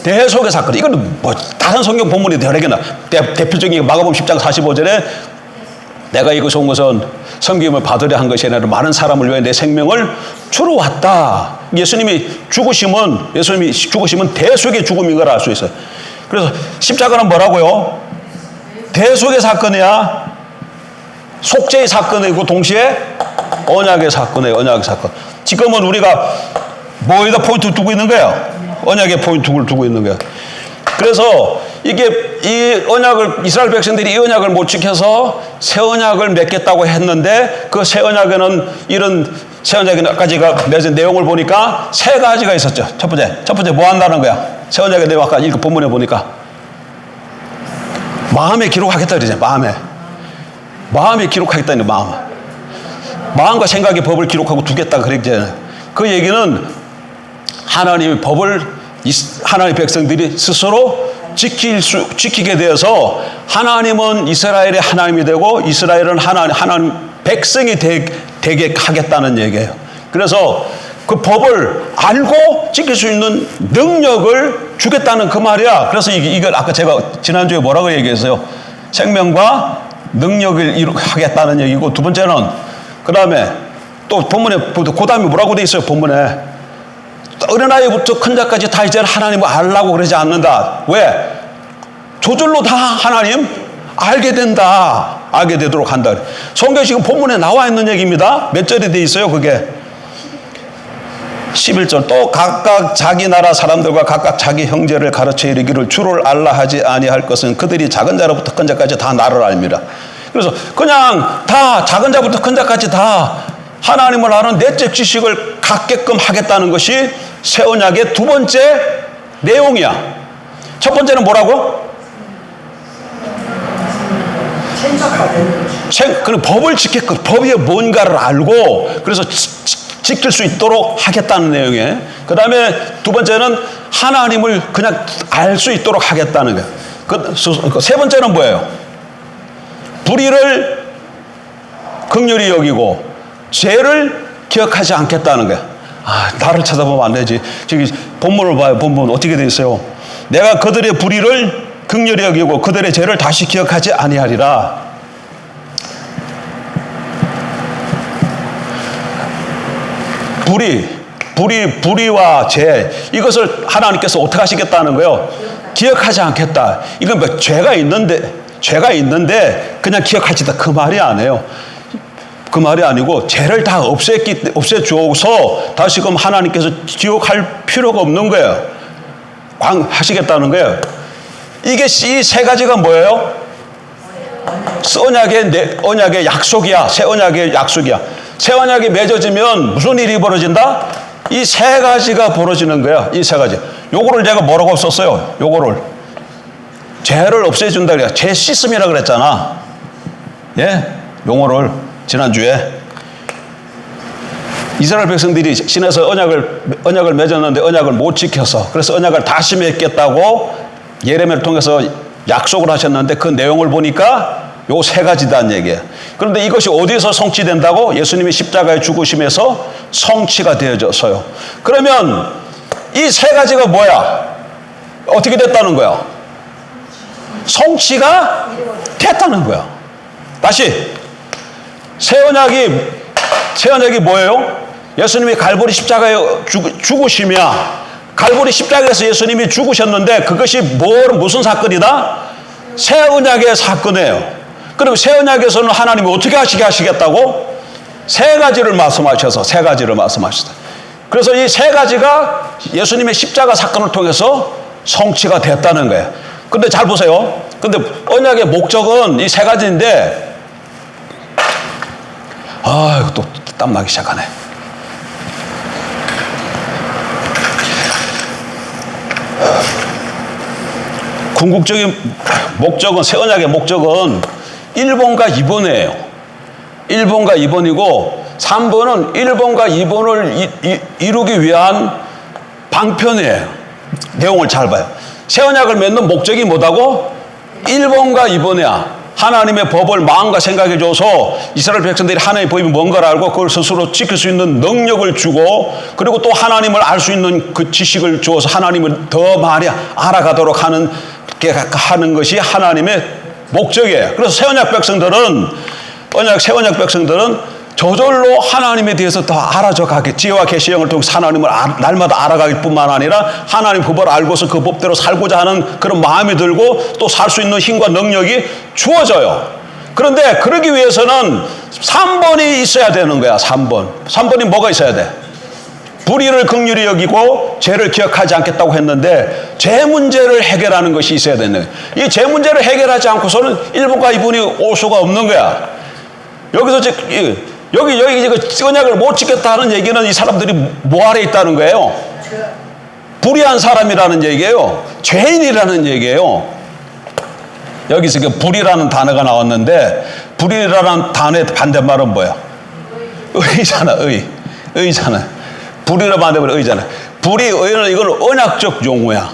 대속의 사건. 이건 다른 성경 본문이 여러 개나 대표적인 마가복음 10장 45절에 내가 이곳에 온 것은 섬김을 받으려 한 것이 아니라 많은 사람을 위해 내 생명을 주러 왔다. 예수님이 죽으심은 대속의 죽음인 걸 알 수 있어요. 그래서 십자가는 뭐라고요? 대속의 사건이야. 속죄의 사건이고 동시에 언약의 사건이에요. 언약의 사건. 지금은 우리가 뭐에다 포인트를 두고 있는 거예요? 언약의 포인트를 두고 있는 거예요. 그래서 이 언약을 이스라엘 백성들이 이 언약을 못 지켜서 새 언약을 맺겠다고 했는데 그 새 언약에는 이런 새 언약까지가 맺은 내용을 보니까 세 가지가 있었죠. 첫 번째 뭐 한다는 거야? 새 언약의 내용 아까 읽은 본문에 보니까 마음에 기록하겠다 그러잖아요. 마음에 기록하겠다는 마음과 생각의 법을 기록하고 두겠다 그랬잖아요. 그 얘기는 하나님의 법을 하나님의 백성들이 스스로 지키게 되어서 하나님은 이스라엘의 하나님이 되고 이스라엘은 하나님 백성이 되게 하겠다는 얘기예요. 그래서 그 법을 알고 지킬 수 있는 능력을 주겠다는 그 말이야. 그래서 이걸 아까 제가 지난주에 뭐라고 얘기했어요? 생명과 능력을 하겠다는 얘기고 두 번째는 그 다음에 또 본문에 그 다음에 뭐라고 돼 있어요? 본문에 어린아이부터 큰 자까지 다 이제 하나님을 알라고 그러지 않는다. 왜? 저절로 다 하나님 알게 된다. 알게 되도록 한다. 성경 지금 본문에 나와 있는 얘기입니다. 몇 절에 돼 있어요? 그게 11절. 또 각각 자기 나라 사람들과 각각 자기 형제를 가르쳐 이르기를 주를 알라 하지 아니할 것은 그들이 작은 자로부터 큰 자까지 다 나를 알미라. 그래서 그냥 다 작은 자부터 큰 자까지 다 하나님을 아는 내적 지식을 갖게끔 하겠다는 것이 새 언약의 두 번째 내용이야. 첫 번째는 뭐라고? 그리고 법을 지켰거든. 법이 뭔가를 알고 그래서 지킬 수 있도록 하겠다는 내용이에요. 그 다음에 두 번째는 하나님을 그냥 알 수 있도록 하겠다는 거예요. 세 번째는 뭐예요? 불의를 긍휼히 여기고 죄를 기억하지 않겠다는 거예요. 나를 쳐다보면 안 되지. 저기 본문을 봐요. 본문 어떻게 되어 있어요? 내가 그들의 불의를 긍휼히 여기고 그들의 죄를 다시 기억하지 아니하리라. 불의와 죄, 이것을 하나님께서 어떻게 하시겠다는 거예요? 기억하지 않겠다. 이건 뭐 죄가 있는데 그냥 기억하지다 그 말이 아니에요. 그 말이 아니고 죄를 다 없애주어서 다시금 하나님께서 기억할 필요가 없는 거예요. 하시겠다는 거예요. 이게 이 세 가지가 뭐예요? 언약의 약속이야. 새 언약의 약속이야. 새 언약이 맺어지면 무슨 일이 벌어진다? 이 세 가지가 벌어지는 거야. 이 세 가지. 요거를 제가 뭐라고 썼어요? 요거를 죄를 없애준다 그래요. 죄 씻음이라 그랬잖아. 예? 용어를 지난주에 이스라엘 백성들이 신에서 언약을 맺었는데 언약을 못 지켜서 그래서 언약을 다시 맺겠다고 예레미야를 통해서 약속을 하셨는데 그 내용을 보니까 요 세 가지다는 얘기예요. 그런데 이것이 어디서 성취된다고? 예수님이 십자가에 죽으심에서 성취가 되어져서요. 그러면 이 세 가지가 뭐야? 어떻게 됐다는 거야? 성취가 됐다는 거야. 다시 새 언약이 뭐예요? 예수님이 갈보리 십자가에 죽으시며 갈보리 십자가에서 예수님이 죽으셨는데 그것이 무슨 사건이다? 새 언약의 사건이에요. 그럼 새 언약에서는 하나님이 어떻게 하시겠다고? 세 가지를 말씀하셔서 그래서 이 세 가지가 예수님의 십자가 사건을 통해서 성취가 됐다는 거예요. 근데 잘 보세요. 근데 언약의 목적은 이 세 가지인데 이거 또 땀나기 시작하네. 궁극적인 목적은, 새 언약의 목적은 1번과 2번이에요. 1번과 2번이고 3번은 1번과 2번을 이루기 위한 방편이에요. 내용을 잘 봐요. 새 언약을 맺는 목적이 뭐다고? 1번과 2번이야. 하나님의 법을 마음과 생각해 줘서 이스라엘 백성들이 하나님의 법이 뭔가를 알고 그걸 스스로 지킬 수 있는 능력을 주고 그리고 또 하나님을 알 수 있는 그 지식을 주어서 하나님을 더 많이 알아가도록 하는 것이 하나님의 목적이에요. 그래서 새 언약 백성들은 저절로 하나님에 대해서 더 알아져 가게, 지혜와 계시형을 통해서 하나님을 날마다 알아가길 뿐만 아니라 하나님 법을 알고서 그 법대로 살고자 하는 그런 마음이 들고 또 살 수 있는 힘과 능력이 주어져요. 그런데 그러기 위해서는 3번이 있어야 되는 거야. 3번이 뭐가 있어야 돼? 불의를 긍휼히 여기고 죄를 기억하지 않겠다고 했는데 죄 문제를 해결하는 것이 있어야 되는 거예요. 이 죄 문제를 해결하지 않고서는 1번과 2번이 올 수가 없는 거야. 여기서 여기 언약을 못 지켰다 하는 얘기는 이 사람들이 뭐 아래 있다는 거예요? 불의한 사람이라는 얘기예요. 죄인이라는 얘기예요. 여기서 그 불의라는 단어가 나왔는데 불의라는 단어의 반대말은 뭐야? 의잖아. 의잖아. 불의로 반대말은 의잖아. 의는 이건 언약적 용어야.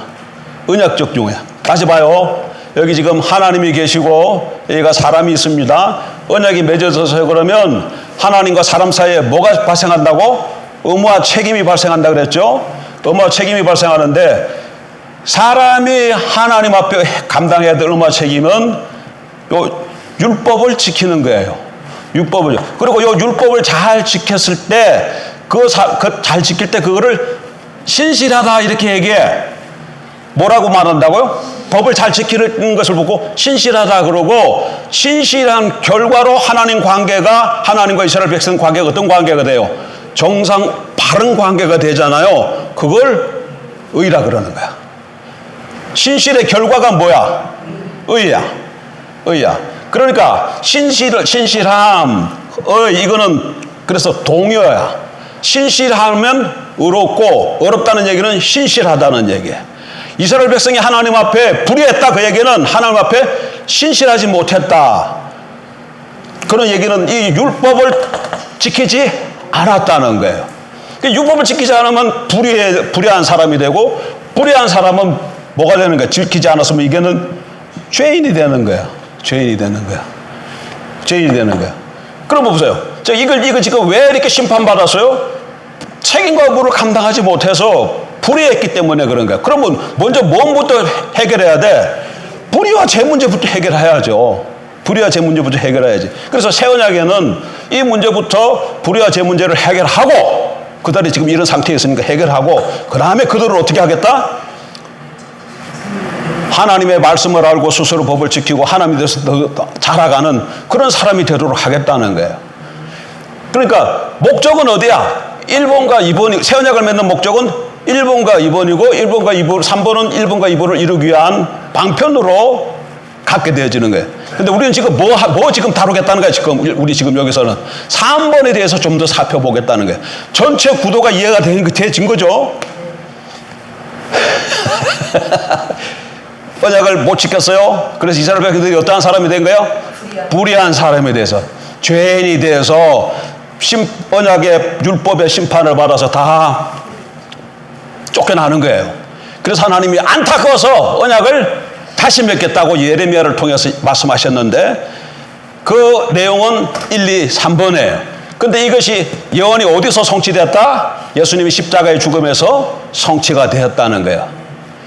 다시 봐요. 여기 지금 하나님이 계시고 여기가 사람이 있습니다. 언약이 맺어져서 그러면 하나님과 사람 사이에 뭐가 발생한다고? 의무와 책임이 발생한다 그랬죠? 의무와 책임이 발생하는데 사람이 하나님 앞에 감당해야 될 의무와 책임은 요 율법을 지키는 거예요. 그리고 요 율법을 잘 지켰을 때 잘 지킬 때 그거를 신실하다 이렇게 얘기해. 뭐라고 말한다고요? 법을 잘 지키는 것을 보고 신실하다 그러고 신실한 결과로 하나님과 이스라엘 백성 관계가 어떤 관계가 돼요? 정상 바른 관계가 되잖아요. 그걸 의라 그러는 거야. 신실의 결과가 뭐야? 의야. 그러니까 신실함, 이거는 그래서 동요야. 신실하면 의롭고 어렵다는 얘기는 신실하다는 얘기예요. 이스라엘 백성이 하나님 앞에 불의했다 그 얘기는 하나님 앞에 신실하지 못했다. 그런 얘기는 이 율법을 지키지 않았다는 거예요. 율법을 지키지 않으면 불의한 사람이 되고, 불의한 사람은 뭐가 되는 거야? 지키지 않았으면 이게는 죄인이 되는 거야. 죄인이 되는 거야. 죄인이 되는 거야. 그럼 보세요. 이걸 지금 왜 이렇게 심판받았어요? 책임과 의무를 감당하지 못해서 불의했기 때문에 그런 거야. 그러면 먼저 뭐부터 해결해야 돼? 불의와 죄 문제부터 해결해야죠. 불의와 죄 문제부터 해결해야지. 그래서 새 언약에는 이 문제부터 불의와 죄 문제를 해결하고, 그들이 지금 이런 상태에 있으니까 해결하고, 그 다음에 그들을 어떻게 하겠다? 하나님의 말씀을 알고 스스로 법을 지키고 하나님에 대해서 더 자라가는 그런 사람이 되도록 하겠다는 거예요. 그러니까 목적은 어디야? 1번과 2번이, 새 언약을 맺는 목적은 1번과 2번이고 1번과 2번, 3번은 1번과 2번을 이루기 위한 방편으로 갖게 되어지는 거예요. 근데 우리는 지금 뭐 지금 다루겠다는 거예요. 지금 우리 지금 여기서는 3번에 대해서 좀 더 살펴보겠다는 거예요. 전체 구도가 이해가 되진 거죠. 언약을 못 지켰어요. 그래서 이스라엘 백성들이 어떠한 사람이 된 거예요? 불의한 사람에 대해서, 죄인이 대해서 언약의 율법의 심판을 받아서 다 쫓겨나는 거예요. 그래서 하나님이 안타까워서 언약을 다시 맺겠다고 예레미야를 통해서 말씀하셨는데, 그 내용은 1, 2, 3번이에요. 근데 이것이 예언이 어디서 성취되었다? 예수님이 십자가의 죽음에서 성취가 되었다는 거예요.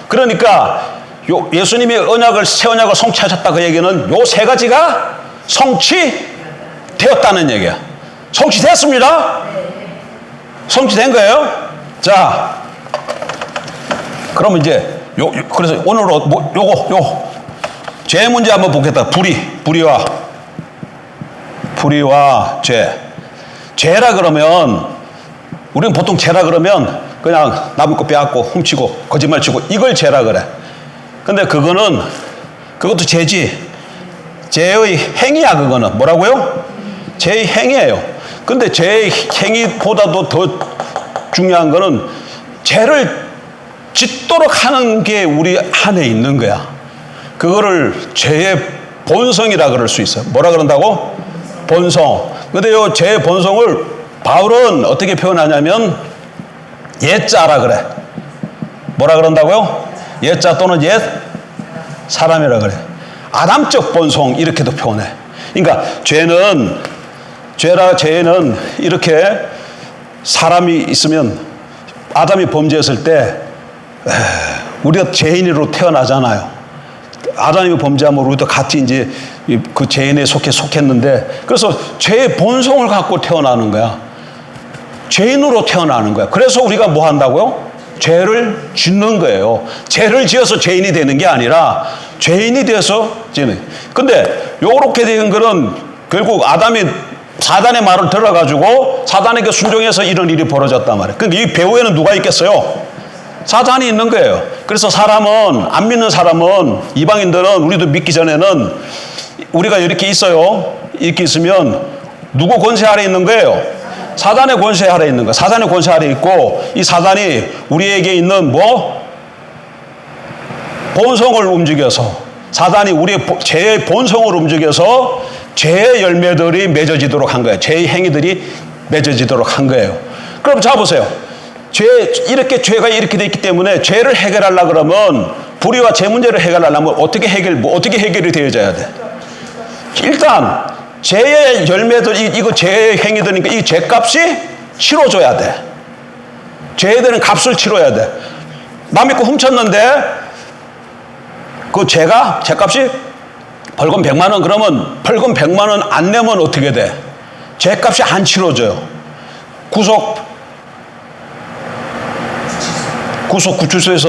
그러니까 예수님이 새 언약을 성취하셨다, 그 얘기는 요 세 가지가 성취되었다는 얘기야. 성취됐습니다. 성취된 거예요. 자, 그럼 이제 그래서 오늘 요거 죄 문제 한번 보겠다. 불의와 죄라 그러면, 우리는 보통 죄라 그러면 그냥 남의 거 빼앗고 훔치고 거짓말 치고 이걸 죄라 그래. 근데 그것도 죄지. 죄의 행위야. 그거는 뭐라고요? 죄의 행위예요. 근데 죄의 행위보다도 더 중요한 거는 죄를 짓도록 하는 게 우리 안에 있는 거야. 그거를 죄의 본성이라 그럴 수 있어요. 뭐라 그런다고? 본성. 근데 요 죄의 본성을 바울은 어떻게 표현하냐면 옛자라 그래. 뭐라 그런다고요? 옛자 또는 옛 사람이라 그래. 아담적 본성 이렇게도 표현해. 그러니까 죄는 이렇게 사람이 있으면, 아담이 범죄했을 때 우리가 죄인으로 태어나잖아요. 아담이 범죄하면 우리도 같이 이제 그 죄인에 속했는데, 그래서 죄의 본성을 갖고 태어나는 거야. 죄인으로 태어나는 거야. 그래서 우리가 뭐 한다고요? 죄를 짓는 거예요. 죄를 지어서 죄인이 되는 게 아니라 죄인이 돼서 짓는. 근데 요렇게 된 거는 결국 아담이 사단의 말을 들어가지고 사단에게 순종해서 이런 일이 벌어졌단 말이에요. 그러니까 이 배후에는 누가 있겠어요? 사단이 있는 거예요. 그래서 안 믿는 사람은, 이방인들은, 우리도 믿기 전에는 우리가 이렇게 있어요. 이렇게 있으면 누구 권세 아래 있는 거예요? 사단의 권세 아래 있는 거예요. 사단의 권세 아래 있고, 이 사단이 우리에게 있는 본성을 움직여서, 사단이 우리의 죄의 본성을 움직여서 죄의 열매들이 맺어지도록 한 거예요. 죄의 행위들이 맺어지도록 한 거예요. 그럼 자 보세요. 죄가 이렇게 돼 있기 때문에 죄를 해결하려고 그러면, 불의와 죄 문제를 해결하려면 어떻게 해결이 되어져야 돼? 일단 죄의 열매들, 이거 죄의 행위들이니까 이 죄값이 치러줘야 돼. 죄에 대한 값을 치러야 돼. 남의 거 훔쳤는데 그 죄값이 벌금 100만 원, 그러면 벌금 100만 원 안 내면 어떻게 돼? 죄값이 안 치러져요. 구속 구치소에서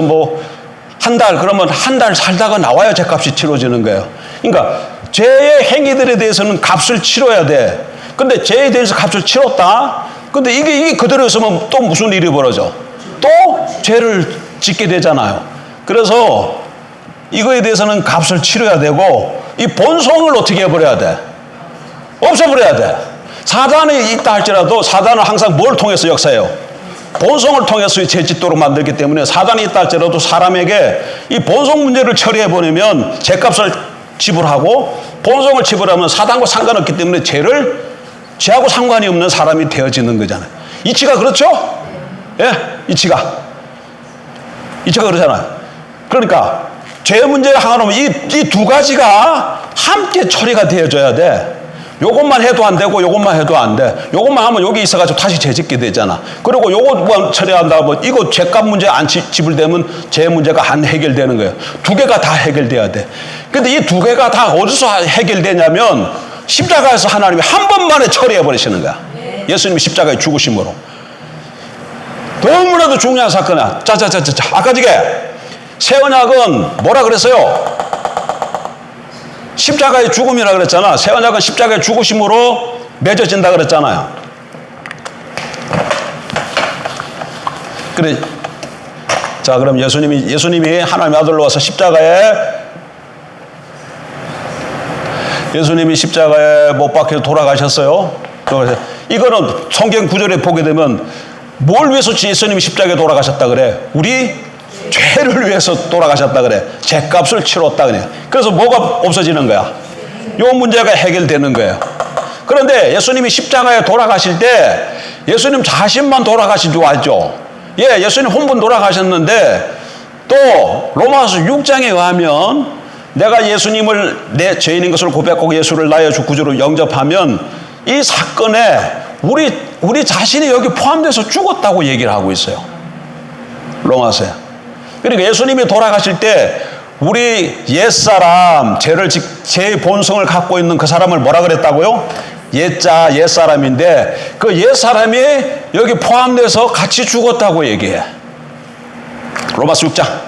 한 달, 그러면 한 달 살다가 나와야 죄값이 치러지는 거예요. 그러니까 죄의 행위들에 대해서는 값을 치러야 돼. 근데 죄에 대해서 값을 치렀다. 근데 이게 그대로 있으면 또 무슨 일이 벌어져? 또 죄를 짓게 되잖아요. 그래서 이거에 대해서는 값을 치러야 되고, 이 본성을 어떻게 해버려야 돼? 없애버려야 돼. 사단이 있다 할지라도 사단은 항상 뭘 통해서 역사해요? 본성을 통해서 죄 짓도록 만들기 때문에, 사단이 있다 할지라도 사람에게 이 본성 문제를 처리해버리면 죄값을 지불하고 본성을 지불하면 사단과 상관없기 때문에 죄하고 상관이 없는 사람이 되어지는 거잖아요. 이치가 그렇죠? 예, 이치가 그러잖아요. 그러니까 죄 문제를 항하면 이 두 가지가 함께 처리가 되어져야 돼. 요것만 해도 안 되고 요것만 해도 안 돼. 요것만 하면 여기 있어가지고 다시 죄짓게 되잖아. 그리고 요것만 처리한다 뭐 이거 죄값 문제 안 지불되면 죄 문제가 안 해결되는 거예요. 두 개가 다 해결돼야 돼. 근데 이 두 개가 다 어디서 해결되냐면 십자가에서 하나님이 한 번만에 처리해 버리시는 거야. 예수님이 십자가에 죽으심으로. 너무나도 중요한 사건이야. 자자자자자. 아까 저게 새 언약은 뭐라 그랬어요? 십자가의 죽음이라 그랬잖아. 새 언약은 십자가의 죽으심으로 맺어진다 그랬잖아요. 그래. 자, 그럼 예수님이 하나님의 아들로 와서 예수님이 십자가에 못 박혀 돌아가셨어요. 이거는 성경 구절에 보게 되면 뭘 위해서 예수님이 십자가에 돌아가셨다 그래? 우리 죄를 위해서 돌아가셨다 그래. 죄값을 치렀다 그래. 그래서 뭐가 없어지는 거야? 요 문제가 해결되는 거예요. 그런데 예수님이 십자가에 돌아가실 때 예수님 자신만 돌아가신 줄 알죠? 예, 예수님 혼분 돌아가셨는데 또 로마서 6장에 의하면 내가 예수님을 내 죄인인 것을 고백하고 예수를 나의 주 구주로 영접하면 이 사건에 우리 자신이 여기 포함돼서 죽었다고 얘기를 하고 있어요. 로마서에. 그러니까 예수님이 돌아가실 때 우리 옛사람, 죄의 본성을 갖고 있는 그 사람을 뭐라 그랬다고요? 옛사람인데 그 옛사람이 여기 포함돼서 같이 죽었다고 얘기해. 로마서 6장.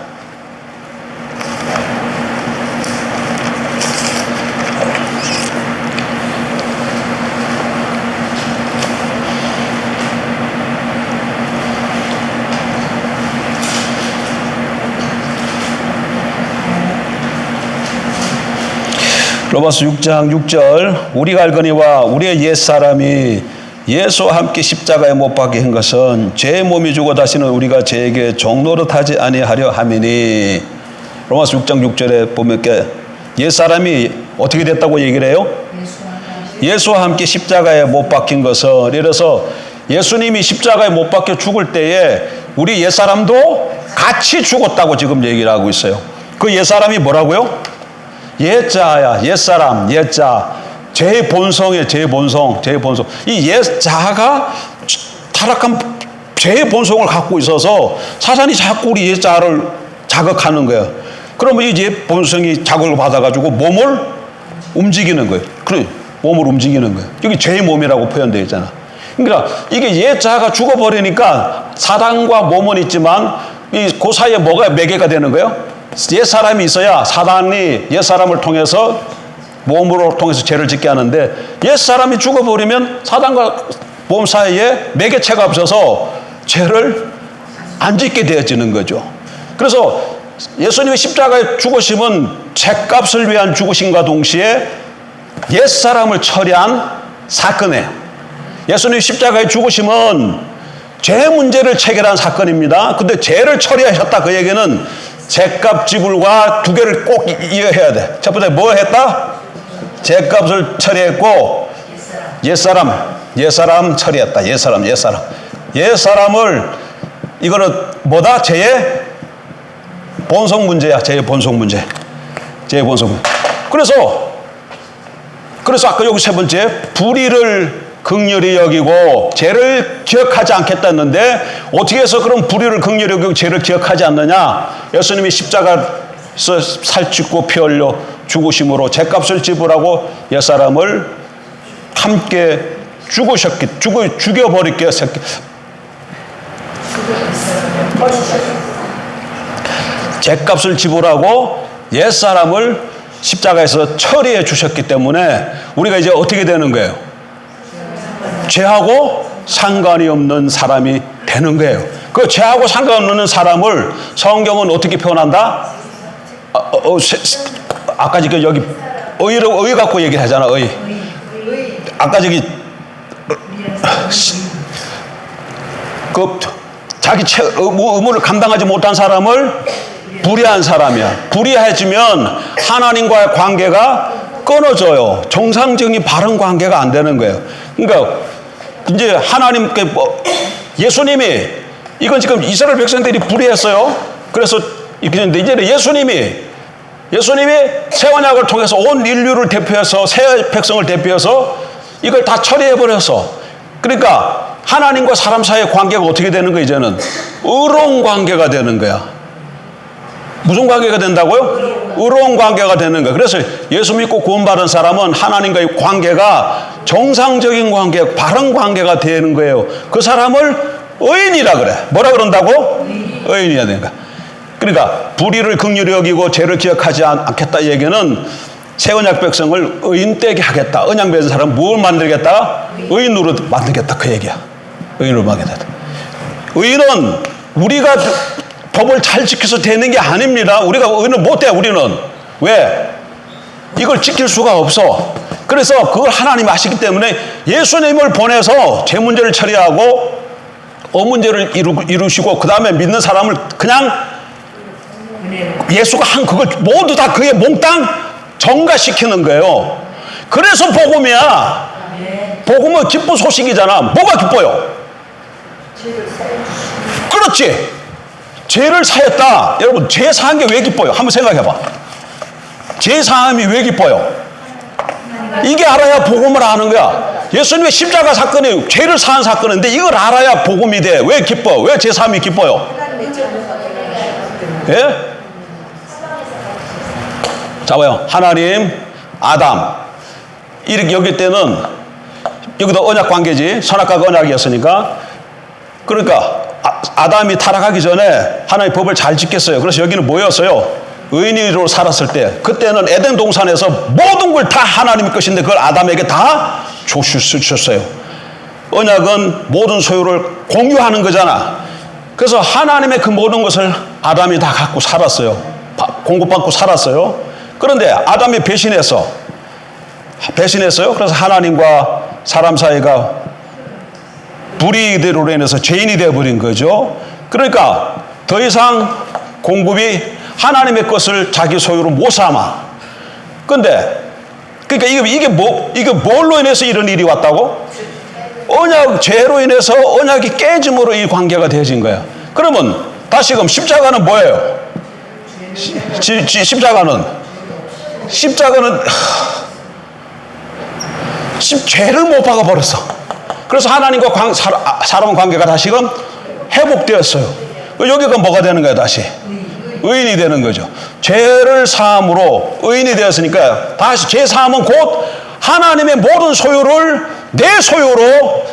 로마서 6장 6절 우리가 알거니와 우리의 옛사람이 예수와 함께 십자가에 못 박게 한 것은 죄의 몸이 죽어 다시는 우리가 죄에게 종노릇하지 아니하려 함이니. 로마서 6장 6절에 보면 옛사람이 어떻게 됐다고 얘기를 해요? 예수와 함께 십자가에 못 박힌 것은, 이래서 예수님이 십자가에 못 박혀 죽을 때에 우리 옛사람도 같이 죽었다고 지금 얘기를 하고 있어요. 그 옛사람이 뭐라고요? 옛자야, 옛사람, 옛자. 죄의 본성이에요, 죄의 본성. 이 옛자가 타락한 죄의 본성을 갖고 있어서 사단이 자꾸 우리 옛자를 자극하는 거예요. 그러면 이 옛 본성이 자극을 받아가지고 몸을 움직이는 거예요. 그래, 몸을 움직이는 거예요. 여기 죄의 몸이라고 표현되어 있잖아. 그러니까 이게 옛자가 죽어버리니까 사단과 몸은 있지만 그 사이에 뭐가 매개가 되는 거예요? 옛사람이 있어야 사단이 옛사람을 통해서 몸으로 통해서 죄를 짓게 하는데 옛사람이 죽어버리면 사단과 몸 사이에 매개체가 없어서 죄를 안 짓게 되어지는 거죠. 그래서 예수님의 십자가에 죽으심은 죄값을 위한 죽으심과 동시에 옛사람을 처리한 사건이에요. 예수님의 십자가에 죽으심은 죄 문제를 체결한 사건입니다. 근데 죄를 처리하셨다, 그 얘기는 죄값 지불과 두 개를 꼭 이해해야 돼. 첫 번째 뭐 했다? 죄값을 처리했고 옛사람 처리했다. 옛사람을 이거는 뭐다? 죄의 본성 문제야. 죄의 본성 문제. 그래서 아까 여기 세 번째 불의를 긍휼히 여기고 죄를 기억하지 않겠다는데 어떻게 해서 그럼 불의를 긍휼히 여기고 죄를 기억하지 않느냐? 예수님이 십자가에서 살찌고 피 흘려 죽으심으로 죄값을 지불하고 옛사람을 함께 죽여버리게 죄값을 지불하고 옛사람을 십자가에서 처리해 주셨기 때문에 우리가 이제 어떻게 되는 거예요? 죄하고 상관이 없는 사람이 되는 거예요. 그 죄하고 상관없는 사람을 성경은 어떻게 표현한다? 아까 여기 의 갖고 얘기를 하잖아. 의. 아까 저기 그 자기 의무를 감당하지 못한 사람을 불의한 사람이야. 불의해지면 하나님과의 관계가 끊어져요. 정상적인 바른 관계가 안 되는 거예요. 그러니까 이제 하나님께 예수님이 이건 지금 이스라엘 백성들이 불의했어요. 그래서 이제는 예수님이 새 언약을 통해서 온 인류를 대표해서 새 백성을 대표해서 이걸 다 처리해버렸어. 그러니까 하나님과 사람 사이의 관계가 어떻게 되는 거야? 이제는 의로운 관계가 되는 거야. 무슨 관계가 된다고요? 의로운 관계가 되는 거야. 그래서 예수 믿고 구원받은 사람은 하나님과의 관계가 정상적인 관계, 바른 관계가 되는 거예요. 그 사람을 의인이라 그래. 뭐라 그런다고? 의인이야 되는 거야. 그러니까 불의를 긍휼히 여기고 죄를 기억하지 않겠다 얘기는 새 언약 백성을 의인되게 하겠다. 언약 맺은 사람 뭘 만들겠다? 의인으로 만들겠다. 그 얘기야. 의인으로 만들겠다. 의인은 우리가 법을 잘 지켜서 되는 게 아닙니다. 우리가 의인은 못 돼. 우리는. 왜? 이걸 지킬 수가 없어. 그래서 그걸 하나님이 아시기 때문에 예수님을 보내서 제 문제를 처리하고 문제를 이루시고 그 다음에 믿는 사람을 그냥 예수가 한 그걸 모두 다 그의 몽땅 전가시키는 거예요. 그래서 복음이야. 복음은 기쁜 소식이잖아. 뭐가 기뻐요? 그렇지. 죄를 사했다. 여러분 죄 사한 게 왜 기뻐요? 한번 생각해봐. 죄 사함이 왜 기뻐요? 이게 알아야 복음을 아는 거야. 예수님의 십자가 사건이 죄를 사한 사건인데 이걸 알아야 복음이 돼. 왜 기뻐? 왜 죄 사함이 기뻐요? 예? 자 봐요. 하나님, 아담 이렇게 여길 때는 여기도 언약 관계지. 선악과가 언약이었으니까. 그러니까 아담이 타락하기 전에 하나님의 법을 잘 지켰어요. 그래서 여기는 뭐였어요? 의인으로 살았을 때 그때는 에덴 동산에서 모든 걸 다 하나님의 것인데 그걸 아담에게 다 주셨어요. 언약은 모든 소유를 공유하는 거잖아. 그래서 하나님의 그 모든 것을 아담이 다 갖고 살았어요. 공급받고 살았어요. 그런데 아담이 배신했어요. 그래서 하나님과 사람 사이가 불의대로 인해서 죄인이 되어버린 거죠. 그러니까 더 이상 공급이 하나님의 것을 자기 소유로 못 삼아. 근데 그러니까 이게 뭘로 인해서 이런 일이 왔다고? 언약 죄로 인해서 언약이 깨짐으로 이 관계가 되어진 거야. 그러면 다시금 십자가는 뭐예요? 십자가는 죄를 못 박아버렸어. 그래서 하나님과 사람 관계가 다시금 회복되었어요. 여기가 뭐가 되는 거야 다시? 의인이 되는 거죠. 죄를 사함으로 의인이 되었으니까 다시 죄 사함은 곧 하나님의 모든 소유를 내 소유로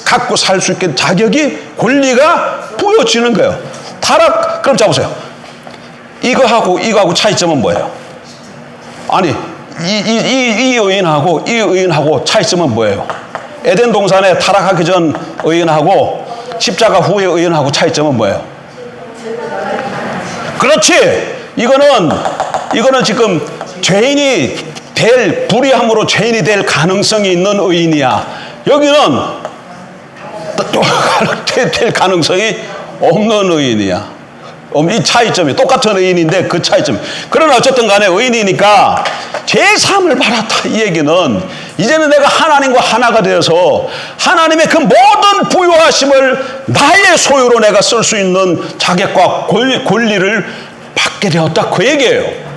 갖고 살 수 있게 자격이 권리가 부여지는 거예요. 타락. 그럼 잡으세요. 이거하고 차이점은 뭐예요? 아니 이 의인하고 이 의인하고 차이점은 뭐예요? 에덴 동산에 타락하기 전 의인하고 십자가 후의 의인하고 차이점은 뭐예요? 그렇지. 이거는 지금 죄인이 불의함으로 죄인이 될 가능성이 있는 의인이야. 여기는 될 가능성이 없는 의인이야. 이 차이점이 똑같은 의인인데 그 차이점. 그러나 어쨌든 간에 의인이니까 제3을 받았다. 이 얘기는 이제는 내가 하나님과 하나가 되어서 하나님의 그 모든 부유하심을 나의 소유로 내가 쓸 수 있는 자격과 권리를 받게 되었다. 그 얘기예요.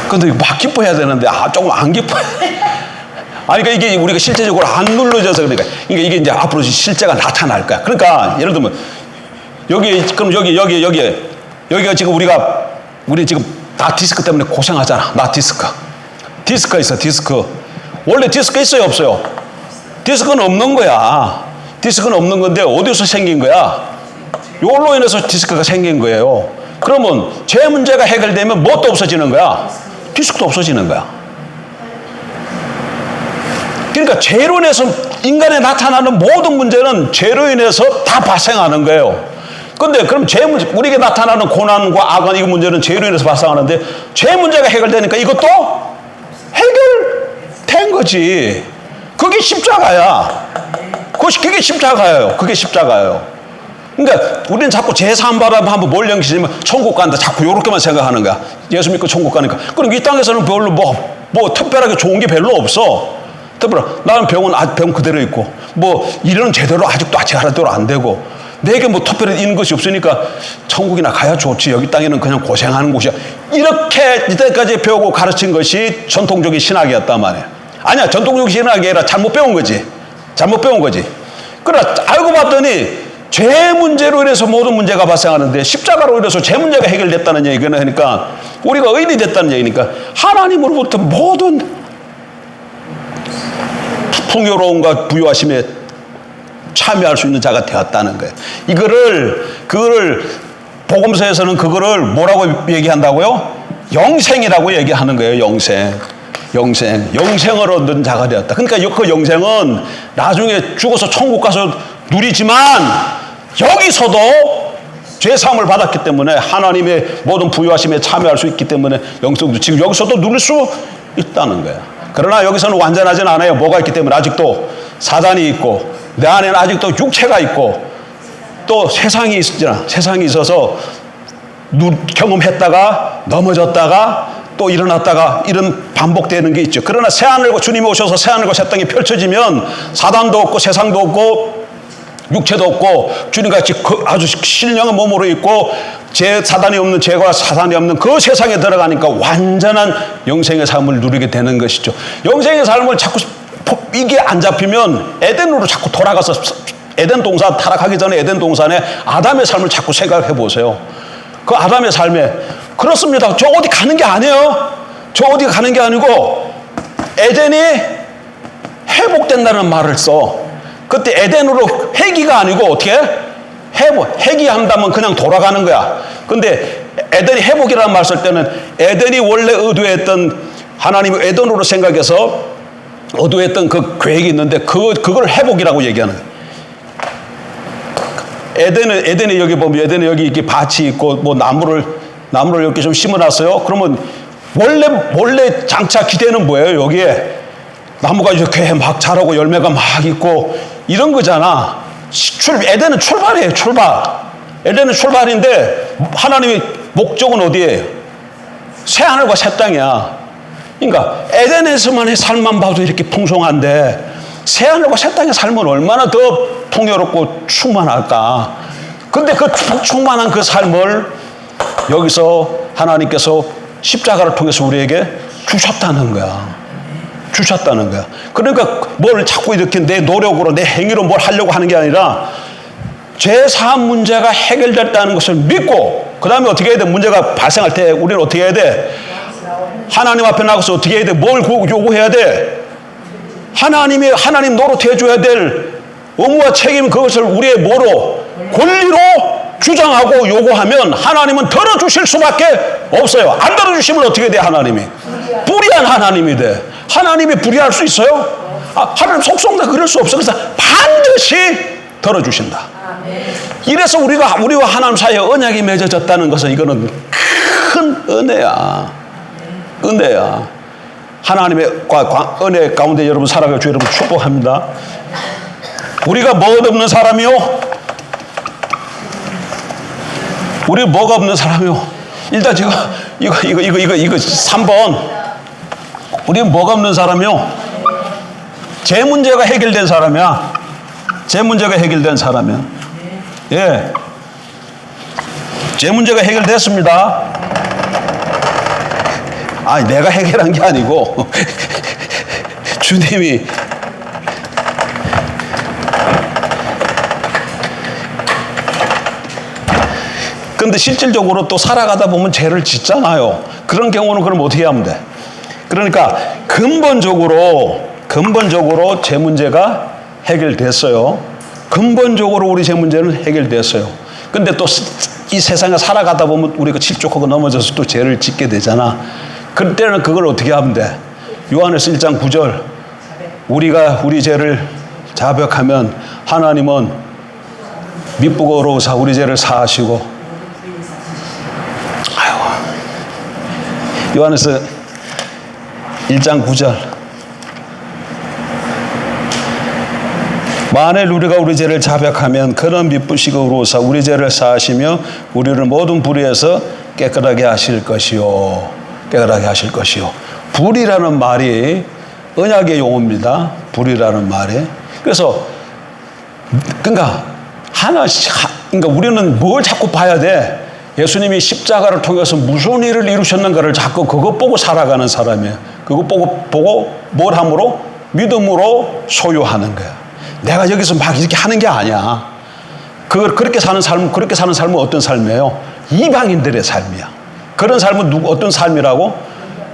근데 막 기뻐해야 되는데 조금 안 기뻐해. 아니, 그러니까 이게 우리가 실제적으로 안 눌러져서 그러니까 이게 이제 앞으로 실제가 나타날 거야. 그러니까 예를 들면 여기가 지금 우리 지금 다 디스크 때문에 고생하잖아. 나 디스크가 있어. 디스크. 원래 디스크 있어요, 없어요? 디스크는 없는 거야. 디스크는 없는 건데 어디서 생긴 거야? 이걸로 인해서 디스크가 생긴 거예요. 그러면 제 문제가 해결되면 뭣도 없어지는 거야? 디스크도 없어지는 거야. 그러니까 죄로 인해서 인간에 나타나는 모든 문제는 죄로 인해서 다 발생하는 거예요. 그런데 그럼 우리에게 나타나는 고난과 악한 이 문제는 죄로 인해서 발생하는데 죄 문제가 해결되니까 이것도 해결된 거지. 그 그게 십자가야. 그게 십자가예요. 그게 십자가예요. 그러니까 우리는 자꾸 제3 바람 한번 뭘 연기시면 천국 간다. 자꾸 이렇게만 생각하는 거야. 예수 믿고 천국 가니까. 그럼 이 땅에서는 별로 뭐 특별하게 좋은 게 별로 없어. 특별히 나는 병은 아직 병 그대로 있고 뭐 일은 제대로 아직도 제대로 안 되고 내게 뭐 특별히 있는 것이 없으니까 천국이나 가야 좋지. 여기 땅에는 그냥 고생하는 곳이야. 이렇게 이때까지 배우고 가르친 것이 전통적인 신학이었단 말이야. 아니야. 전통적인 신학이 아니라 잘못 배운 거지. 잘못 배운 거지. 그래 알고 봤더니 죄 문제로 인해서 모든 문제가 발생하는데 십자가로 인해서 죄 문제가 해결됐다는 얘기는 하니까 우리가 의인이 됐다는 얘기니까 하나님으로부터 모든 풍요로움과 부유하심에 참여할 수 있는 자가 되었다는 거예요. 그거를 복음서에서는 그거를 뭐라고 얘기한다고요? 영생이라고 얘기하는 거예요. 영생을 얻는 자가 되었다. 그러니까 그 영생은 나중에 죽어서 천국 가서 누리지만 여기서도 죄사함을 받았기 때문에 하나님의 모든 부유하심에 참여할 수 있기 때문에 영생도 지금 여기서도 누릴 수 있다는 거예요. 그러나 여기서는 완전하진 않아요. 뭐가 있기 때문에 아직도 사단이 있고 내 안에는 아직도 육체가 있고 또 세상이 있잖아. 세상이 있어서 경험했다가 넘어졌다가 또 일어났다가 이런 반복되는 게 있죠. 그러나 새하늘과 주님이 오셔서 새하늘과 새 땅이 펼쳐지면 사단도 없고 세상도 없고 육체도 없고 주님같이 아주 신령한 몸으로 있고 사단이 없는 죄와 사단이 없는 그 세상에 들어가니까 완전한 영생의 삶을 누리게 되는 것이죠. 영생의 삶을 자꾸 이게 안 잡히면 에덴으로 자꾸 돌아가서 에덴 동산 타락하기 전에 에덴 동산에 아담의 삶을 자꾸 생각해 보세요. 그 아담의 삶에 그렇습니다. 저 어디 가는 게 아니에요. 저 어디 가는 게 아니고 에덴이 회복된다는 말을 써. 그때 에덴으로 회귀가 아니고 어떻게? 회귀한다면 그냥 돌아가는 거야. 근데 에덴이 회복이라는 말 쓸 때는 에덴이 원래 의도했던 하나님이 에덴으로 생각해서 의도했던 그 계획이 있는데 그걸 회복이라고 얘기하는 거야. 에덴에 여기 보면 에덴에 여기 이렇게 밭이 있고 뭐 나무를 이렇게 좀 심어놨어요. 그러면 원래 장차 기대는 뭐예요? 여기에 나무가 이렇게 막 자라고 열매가 막 있고 이런 거잖아. 에덴은 출발이에요. 에덴은 출발인데 하나님의 목적은 어디예요? 새하늘과 새 땅이야. 그러니까 에덴에서만의 삶만 봐도 이렇게 풍성한데 새하늘과 새 땅의 삶은 얼마나 더 풍요롭고 충만할까. 근데 그 충만한 그 삶을 여기서 하나님께서 십자가를 통해서 우리에게 주셨다는 거야. 그러니까 뭘 자꾸 이렇게 내 노력으로 내 행위로 뭘 하려고 하는 게 아니라 죄사함 문제가 해결됐다는 것을 믿고 그 다음에 어떻게 해야 돼? 문제가 발생할 때 우리는 어떻게 해야 돼? 하나님 앞에 나가서 어떻게 해야 돼? 뭘 요구해야 돼? 하나님 노릇해 줘야 될 의무와 책임 그것을 우리의 뭐로? 권리로 주장하고 요구하면 하나님은 들어주실 수밖에 없어요. 안 들어주시면 어떻게 돼? 하나님이 불의한 하나님이 돼. 하나님이 불의할 수 있어요? 하나님 속성다 그럴 수 없어. 그래서 반드시 들어주신다. 이래서 우리와 하나님 사이에 언약이 맺어졌다는 것은 이거는 큰 은혜야. 하나님의 은혜 가운데 여러분 살아갈 주 여러분 축복합니다. 우리가 뭐가 없는 사람이요? 우리 뭐가 없는 사람이요? 일단 지금 이거 3번. 우리는 뭐가 없는 사람이요? 제 문제가 해결된 사람이야. 예. 제 문제가 해결됐습니다. 내가 해결한 게 아니고 주님이 근데 실질적으로 또 살아가다 보면 죄를 짓잖아요. 그런 경우는 그럼 어떻게 하면 돼? 그러니까 근본적으로 제 문제가 해결됐어요. 근본적으로 우리 제 문제는 해결됐어요. 근데 또 이 세상에 살아가다 보면 우리가 실족하고 넘어져서 또 죄를 짓게 되잖아. 그때는 그걸 어떻게 하면 돼? 요한일서 1장 9절 우리가 우리 죄를 자백하면 하나님은 미쁘고로우사 우리 죄를 사하시고 요한일서 1장 9절 만일 우리가 우리 죄를 자백하면 그는 미쁘시고 의로우사 우리 죄를 사하시며 우리를 모든 불의에서 깨끗하게 하실 것이요. 깨끗하게 하실 것이요. 불이라는 말이 언약의 용어입니다. 불이라는 말이. 그래서 그러니까 그러니까 우리는 뭘 자꾸 봐야 돼? 예수님이 십자가를 통해서 무슨 일을 이루셨는가를 자꾸 그것 보고 살아가는 사람이에요. 그것 보고 뭘 함으로? 믿음으로 소유하는 거야. 내가 여기서 막 이렇게 하는 게 아니야. 그렇게 사는 삶은 어떤 삶이에요? 이방인들의 삶이야. 그런 삶은 어떤 삶이라고?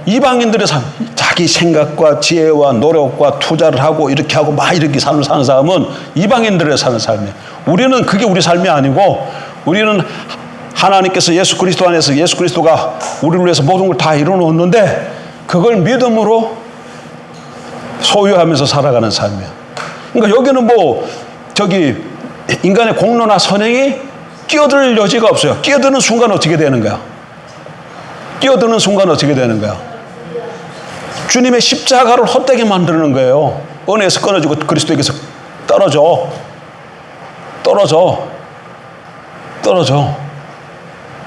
이방인들의 삶. 자기 생각과 지혜와 노력과 투자를 하고 이렇게 하고 막 이렇게 사는 사람은 이방인들의 사는 삶이에요. 우리는 그게 우리 삶이 아니고 우리는 하나님께서 예수 그리스도 안에서 예수 그리스도가 우리를 위해서 모든 걸 다 이루어 놓았는데 그걸 믿음으로 소유하면서 살아가는 삶이에요. 그러니까 여기는 인간의 공로나 선행이 끼어들 여지가 없어요. 끼어드는 순간 어떻게 되는 거야? 끼어드는 순간 어떻게 되는 거야? 주님의 십자가를 헛되게 만드는 거예요. 은혜에서 끊어지고 그리스도에게서 떨어져.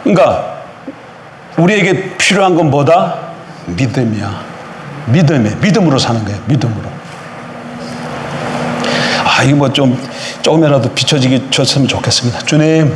그러니까 우리에게 필요한 건 뭐다? 믿음이야. 믿음으로 사는 거예요. 믿음으로. 이거 조금이라도 비춰지기 줬으면 좋겠습니다. 주님,